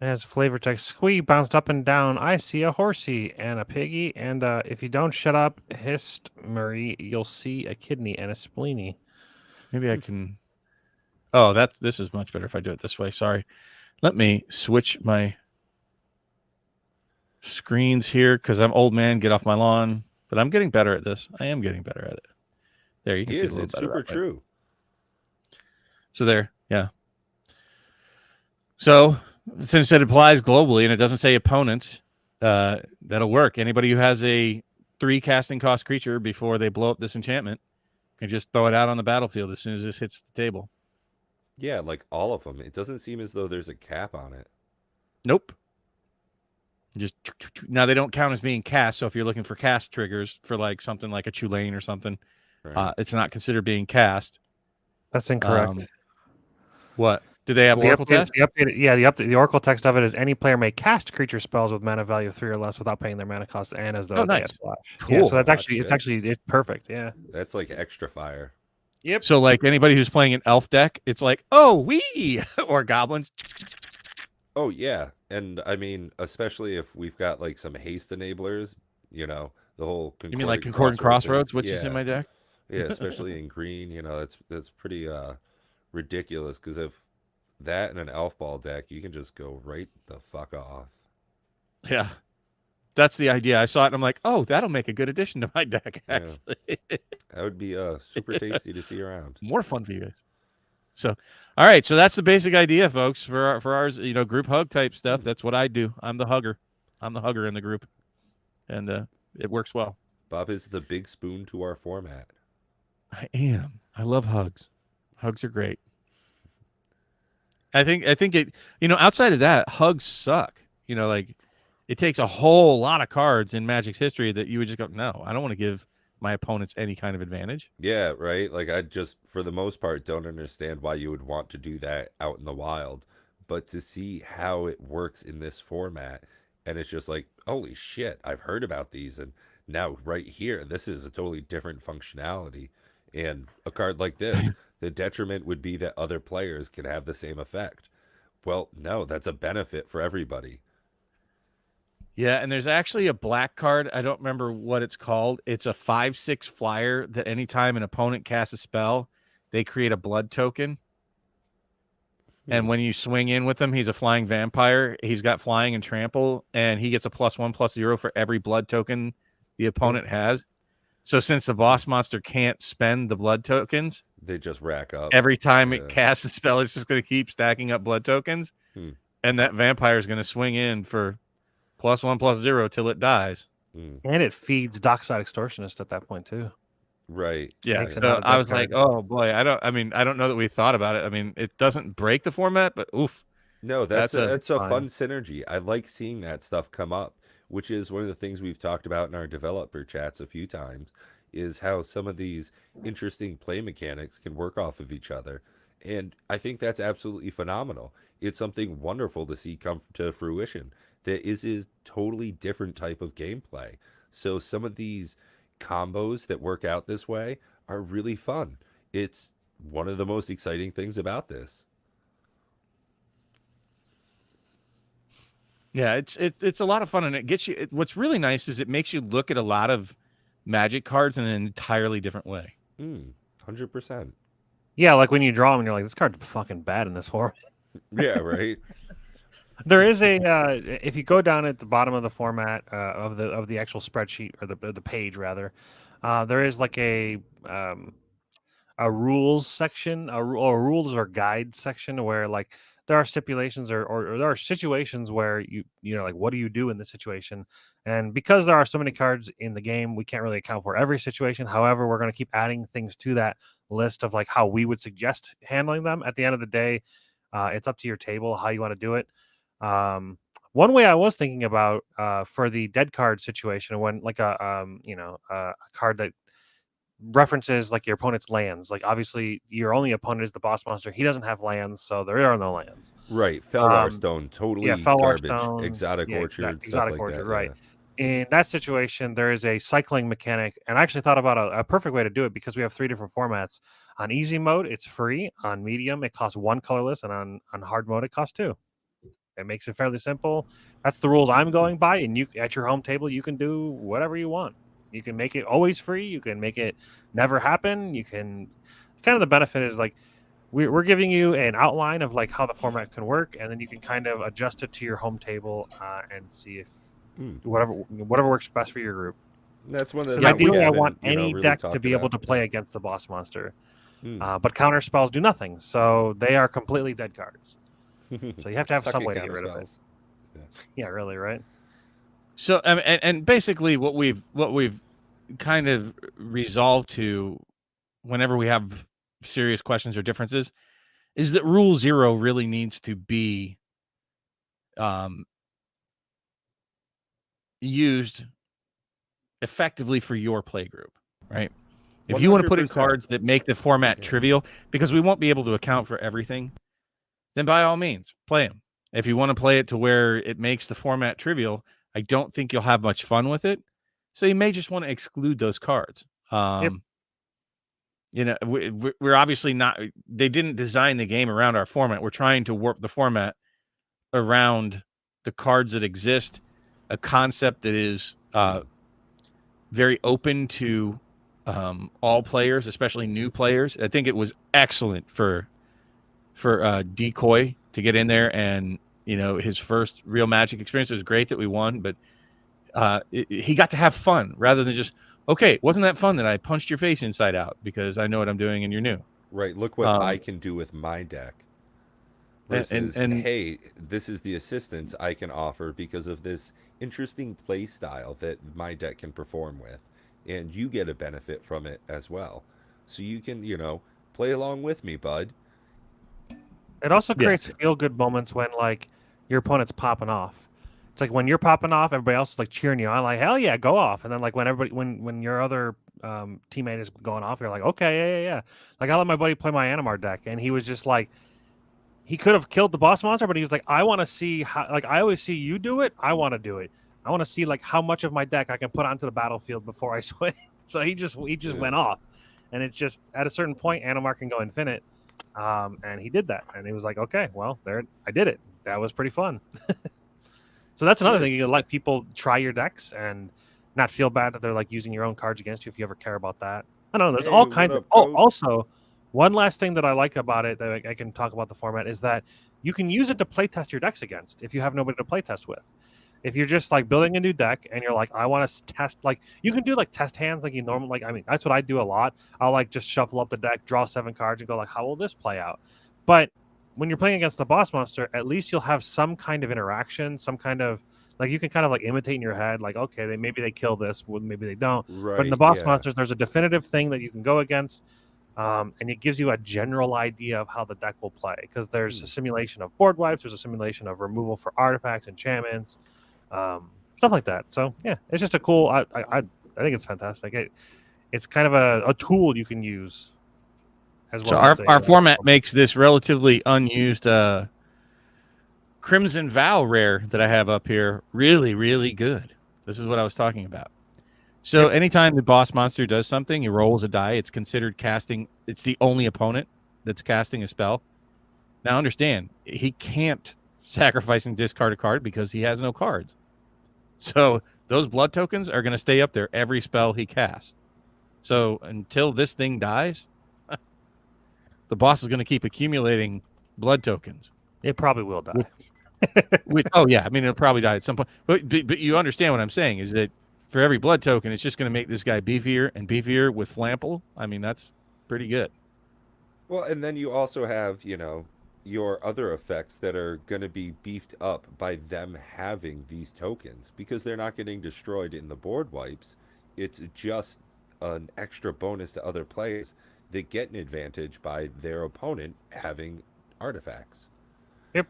It has flavor text. Squee bounced up and down. I see a horsey and a piggy. And if you don't shut up, hissed Marie, you'll see a kidney and a spleeny. Maybe I can. Oh, this is much better if I do it this way. Sorry. Let me switch my screens here because I'm old man. Get off my lawn. But I'm getting better at this. I am getting better at it. There, you can see it a little it's better. Super true. So there, yeah. So since it applies globally and it doesn't say opponents, that'll work. Anybody who has a 3 casting cost creature before they blow up this enchantment can just throw it out on the battlefield as soon as this hits the table. Yeah, like all of them. It doesn't seem as though there's a cap on it. Nope. Just now they don't count as being cast. So if you're looking for cast triggers for like something like a Tulane or something, it's not considered being cast. That's incorrect. What? Do they have Oracle test? The Oracle text of it is any player may cast creature spells with mana value of 3 or less without paying their mana cost and as though they had flash. Cool. Yeah, so that's Oh, it's perfect. Yeah. That's like extra fire. Yep. So like anybody who's playing an elf deck, it's like, oh, we or goblins. Oh yeah, and I mean, especially if we've got like some haste enablers, you know, the whole You mean like Concordant Crossroads, which is in my deck? Yeah, especially in green, you know, that's pretty ridiculous because if that and an elf ball deck, you can just go right the fuck off. Yeah. That's the idea. I saw it and I'm like, oh, that'll make a good addition to my deck, actually. Yeah. That would be super tasty to see around. More fun for you guys. So, all right. So that's the basic idea, folks, for ours, you know, group hug type stuff. That's what I do. I'm the hugger. I'm the hugger in the group. And it works well. Bob is the big spoon to our format. I am. I love hugs. Hugs are great. I think it, you know, outside of that, hugs suck. You know, like it takes a whole lot of cards in Magic's history that you would just go, no, I don't want to give my opponents any kind of advantage. Yeah, right. Like I just, for the most part, don't understand why you would want to do that out in the wild. But to see how it works in this format, and it's just like, holy shit, I've heard about these, and now right here, this is a totally different functionality. And a card like this, the detriment would be that other players could have the same effect. Well, no, that's a benefit for everybody. Yeah, and there's actually a black card. I don't remember what it's called. It's a 5/6 flyer that anytime an opponent casts a spell, they create a blood token. And when you swing in with him, he's a flying vampire. He's got flying and trample, and he gets a +1/+0 for every blood token the opponent has. So since the boss monster can't spend the blood tokens, they just rack up. Every time it casts a spell, it's just going to keep stacking up blood tokens. And that vampire is going to swing in for +1/+0 till it dies. And it feeds Dockside Extortionist at that point too. Right. Yeah. So I was like, oh boy, I don't know that we thought about it. I mean, it doesn't break the format, but oof. No, that's a fun synergy. I like seeing that stuff come up, which is one of the things we've talked about in our developer chats a few times, is how some of these interesting play mechanics can work off of each other. And I think that's absolutely phenomenal. It's something wonderful to see come to fruition. That is a totally different type of gameplay. So some of these combos that work out this way are really fun. It's one of the most exciting things about this. Yeah, it's a lot of fun, and it gets you. What's really nice is it makes you look at a lot of Magic cards in an entirely different way. 100%. Yeah, like when you draw them, and you're like, this card's fucking bad in this form. Yeah, right. There is a if you go down at the bottom of the format of the actual spreadsheet or the page rather, there is like a rules section, or rules or guide section where like there are stipulations or there are situations where you know like what do you do in this situation, and because there are so many cards in the game, we can't really account for every situation. However, we're going to keep adding things to that list of like how we would suggest handling them. At the end of the day, it's up to your table how you want to do it. One way I was thinking about for the dead card situation, when like a card that references like your opponent's lands, like obviously your only opponent is the boss monster. He doesn't have lands, so there are no lands. Right, Felwar Stone, totally Felwar garbage. Stone, Exotic Orchard, Exotic stuff Orchard, like that. right. Yeah. In that situation, there is a cycling mechanic, and I actually thought about a perfect way to do it because we have 3 different formats. On easy mode, it's free. On medium, it costs 1 colorless, and on hard mode, it costs 2. It makes it fairly simple. That's the rules I'm going by, and you at your home table, you can do whatever you want. You can make it always free. You can make it never happen. You can kind of the benefit is like we're giving you an outline of like how the format can work, and then you can kind of adjust it to your home table and see if whatever works best for your group. That's one of the ideally I want any deck to be able to play against the boss monster, but counter spells do nothing, so they are completely dead cards. So you have to have some way to get rid of it. Yeah, really, right? So and basically what we've kind of resolved to whenever we have serious questions or differences is that Rule 0 really needs to be used effectively for your play group, right? If you want to put in cards that make the format trivial, because we won't be able to account for everything, then by all means, play them. If you want to play it to where it makes the format trivial, I don't think you'll have much fun with it. So you may just want to exclude those cards. Yep. You know, we're obviously not. They didn't design the game around our format. We're trying to warp the format around the cards that exist, a concept that is very open to all players, especially new players. I think it was excellent for Decoy to get in there, and his first real Magic experience. It was great that we won, but he got to have fun rather than just, okay, wasn't that fun that I punched your face inside out because I know what I'm doing and you're new. Right. Look what I can do with my deck. Versus, and hey, this is the assistance I can offer because of this interesting play style that my deck can perform with. And you get a benefit from it as well. So you can, play along with me, bud. It also creates feel-good moments when, like, your opponent's popping off. It's like when you're popping off, everybody else is like cheering you on, like, hell yeah, go off. And then like when your other teammate is going off, you're like, okay, yeah. Like I let my buddy play my Animar deck, and he was just like, he could have killed the boss monster, but he was like, I want to see how, like, I always see you do it. I want to do it. I want to see like how much of my deck I can put onto the battlefield before I switch. So he just went off, and it's just at a certain point, Animar can go infinite, and he did that, and he was like, okay, well, there, I did it. That was pretty fun. So that's another thing. You can let people try your decks and not feel bad that they're like using your own cards against you if you ever care about that. I don't know. There's all kinds of. Oh, also, one last thing that I like about it that I can talk about the format is that you can use it to playtest your decks against if you have nobody to playtest with. If you're just like building a new deck and you're like, I want to test, like you can do like test hands like you normally, like, I mean, that's what I do a lot. I'll like just shuffle up the deck, draw 7 cards and go like, how will this play out? But when you're playing against the boss monster, at least you'll have some kind of interaction, some kind of, like, you can kind of like imitate in your head, like, okay, maybe they kill this, well, maybe they don't. Right, but in the boss monsters, there's a definitive thing that you can go against, and it gives you a general idea of how the deck will play, because there's a simulation of board wipes, there's a simulation of removal for artifacts, enchantments, stuff like that. So yeah, it's just a cool. I think it's fantastic. It's kind of a tool you can use. As well. So our format makes this relatively unused Crimson Vow rare that I have up here really, really good. This is what I was talking about. So anytime the boss monster does something, he rolls a die. It's considered casting. It's the only opponent that's casting a spell. Now understand, he can't sacrifice and discard a card because he has no cards. So those blood tokens are going to stay up there every spell he casts. So until this thing dies, the boss is going to keep accumulating blood tokens. It probably will die. Oh, yeah. I mean, it'll probably die at some point. But you understand what I'm saying is that for every blood token, it's just going to make this guy beefier and beefier with Flample. I mean, that's pretty good. Well, and then you also have, your other effects that are going to be beefed up by them having these tokens because they're not getting destroyed in the board wipes. It's just an extra bonus to other players that get an advantage by their opponent having artifacts. Yep.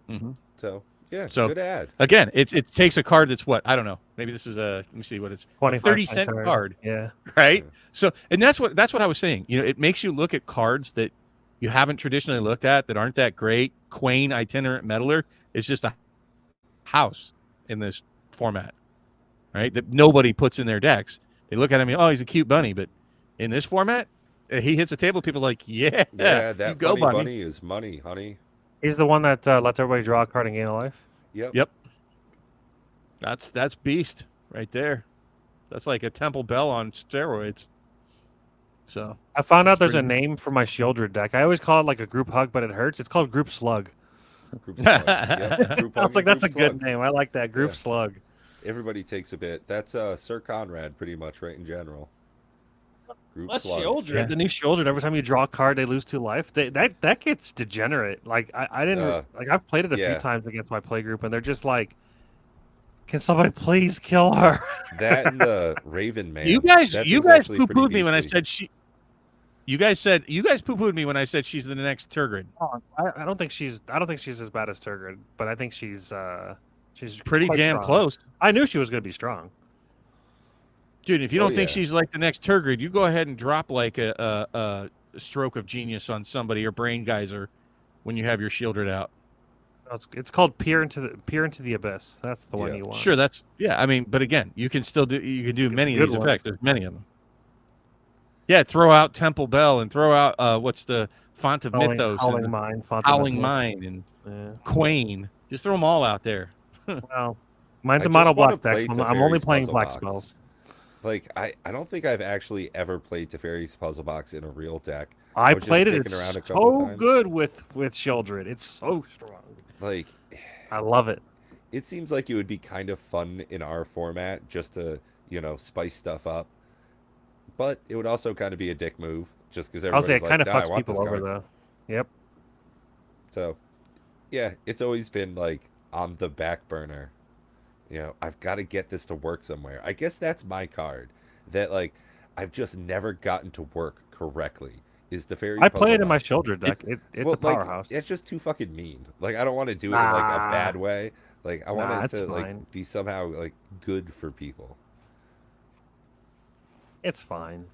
Mm-hmm. So, yeah, good ad. Again, it takes a card that's what? I don't know. Maybe this is let me see what it's, a 30-cent card. Yeah. Right? Yeah. So, and that's what I was saying. It makes you look at cards that you haven't traditionally looked at that aren't that great. Quain Itinerant Meddler is just a house in this format, right? That nobody puts in their decks. They look at him, oh, he's a cute bunny, but in this format, he hits a table. People are like, yeah, that funny bunny is money, honey. He's the one that lets everybody draw a card and gain a life. Yep. That's beast right there. That's like a Temple Bell on steroids. So I found out there's a name for my Shieldred deck. I always call it like a group hug, but it hurts. It's called Group Slug. Group Slug. Yep. Group I was like, that's a good name. I like that. Group Slug. Everybody takes a bit. That's Sir Conrad, pretty much, right, in general. That's Shieldred. Yeah. The new Shieldred, every time you draw a card, they lose 2 life. That gets degenerate. Like, I didn't... like, I've played it a few times against my play group, and they're just like, can somebody please kill her? That and the Raven Man. You guys poo-pooed me when I said she... You guys poo-pooed me when I said she's the next Turgid. Oh, I don't think she's as bad as Turgid, but I think she's pretty damn close. I knew she was going to be strong. Dude, if you don't think she's like the next Turgid, you go ahead and drop like a stroke of genius on somebody or brain geyser when you have your shielded out. It's called peer into the abyss. That's the one Yeah. you want. Sure, I mean, but again, you can still do many of good these ones. effects. There's many of them. Yeah, throw out Temple Bell and throw out what's the Font of Mythos Howling and Mine, Font of Howling Mythos. Mine and Quain. Just throw them all out there. Well, mine's I a mono just wanna block deck. play So I'm only Teferi's playing Puzzle black Box. spells. Like I don't think I've actually ever played Teferi's Puzzle Box in a real deck. I was just played it. dicking It's around a couple of so times. good with Shieldred. It's so strong. Like, I love it. it seems like it would be kind of fun in our format just to, spice stuff up. But it would also kind of be a dick move just because I'll say everybody's it kind like, of nah, I fucks want people this over, card. though. Yep. So, yeah, it's always been like on the back burner. I've got to get this to work somewhere. I guess that's my card that like I've just never gotten to work correctly. Is the Fairies I Puzzle play it in my Box. Shieldred deck. It's a powerhouse. Like, it's just too fucking mean. Like I don't want to do it in like a Nah. bad way. Like I want Nah, it it's to fine. like be somehow like good for people. It's fine.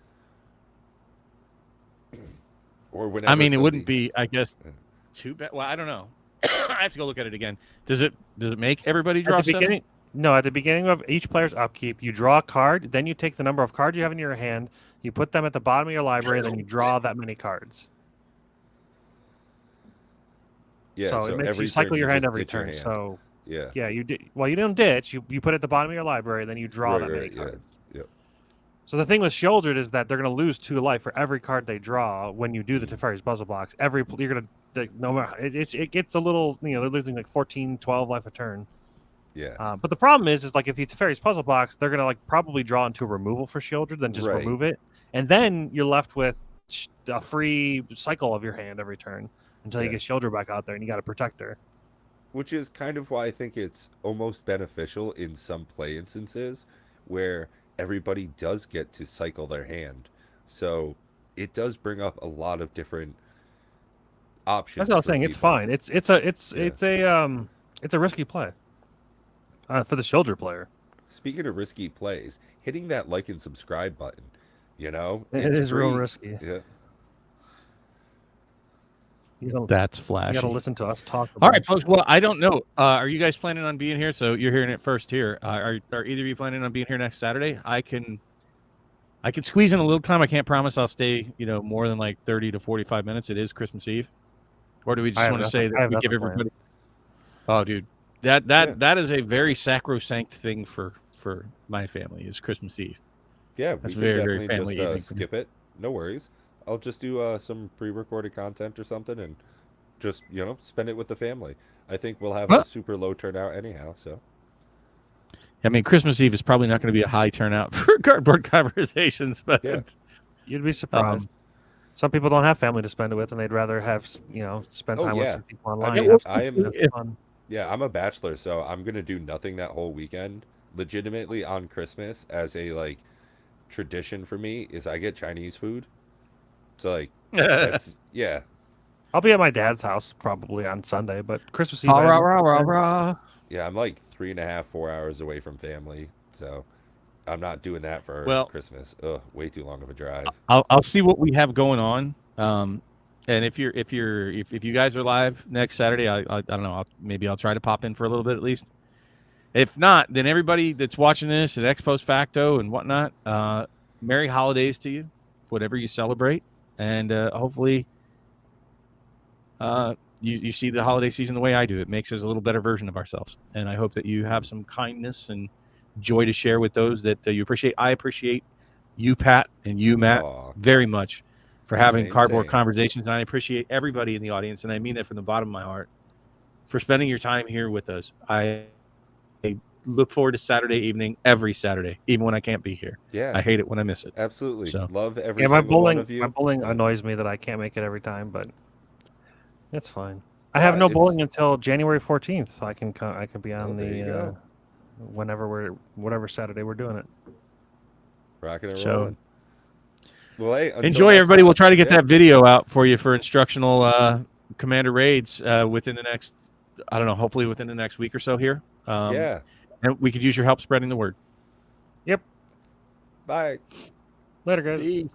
Or whenever I mean, it somebody- wouldn't be, I guess, too bad. Well, I don't know. I have to go look at it again. Does it make everybody draw At the 7? beginning, no, at the beginning of each player's upkeep, you draw a card, then you take the number of cards you have in your hand, you put them at the bottom of your library, then you draw that many cards. Yeah, so it makes every you cycle turn your you hand just every ditch your turn. hand. So yeah, you don't ditch. You put it at the bottom of your library, then you draw Right, that many right, yeah. cards. Yep. So the thing with Shieldred is that they're going to lose 2 life for every card they draw when you do the Teferi's Puzzle Box. You're going to no matter it gets a little, they're losing like 14, 12 life a turn. Yeah. But the problem is like if you Teferi's Puzzle Box, they're going to like probably draw into a removal for Shieldred, then just Right. remove it, and then you're left with a free cycle of your hand every turn until you Yeah. get Shieldred back out there, and you got to protect her. Which is kind of why I think it's almost beneficial in some play instances where everybody does get to cycle their hand. So it does bring up a lot of different options. That's what I was for saying. It's people. fine. It's a risky play for the Shieldred player. Speaking of risky plays, hitting that like and subscribe button, It it's is real free. risky. Yeah. That's You flashy. got to listen to us talk. All right, folks. Well, I don't know. Are you guys planning on being here? So you're hearing it first here. Are either of you planning on being here next Saturday? I can squeeze in a little time. I can't promise I'll stay, more than like 30 to 45 minutes. It is Christmas Eve. Or do we just want to say that we give everybody? Oh, dude, that is a very sacrosanct thing for my family is Christmas Eve. Yeah, That's we very, can very definitely family evening just for me. skip it. No worries. I'll just do some pre-recorded content or something and just, spend it with the family. I think we'll have a super low turnout anyhow, so. I mean, Christmas Eve is probably not going to be a high turnout for cardboard conversations, but Yeah. You'd be surprised. Some people don't have family to spend it with, and they'd rather have spend Oh, time with yeah. some people online. I mean, Have I am fun. Yeah, I'm a bachelor, so I'm gonna do nothing that whole weekend. Legitimately on Christmas, as a like tradition for me, is I get Chinese food. So like that's yeah. I'll be at my dad's house probably on Sunday, but Christmas Eve. rah, rah, rah, rah, rah. Yeah, I'm like 3.5, 4 hours away from family, so I'm not doing that for Well- Christmas. Ugh, way too long of a drive. I'll see what we have going on. And if you guys are live next Saturday, I don't know. Maybe I'll try to pop in for a little bit at least. If not, then everybody that's watching this at ex post facto and whatnot, Merry holidays to you, whatever you celebrate, and hopefully, you see the holiday season the way I do. It makes us a little better version of ourselves, and I hope that you have some kindness and joy to share with those that you appreciate. I appreciate you, Pat, and you, Matt, Aw. very much for having Same, cardboard same. conversations, and I appreciate everybody in the audience, and I mean that from the bottom of my heart, for spending your time here with us. I look forward to Saturday evening every Saturday, even when I can't be here. Yeah, I hate it when I miss it. absolutely. So- Love every Yeah, my single one bowling of you. annoys me that I can't make it every time, but it's fine. I Yeah, have no it's- bowling until January 14th, so I can be on there you go. whatever Saturday we're doing it. Rocking and So- rolling. Well, hey, until Enjoy, next everybody. time. We'll try to get Yeah. that video out for you for instructional commander raids within the next, I don't know, hopefully within the next week or so here. Yeah. And we could use your help spreading the word. Yep. Bye. Later, guys.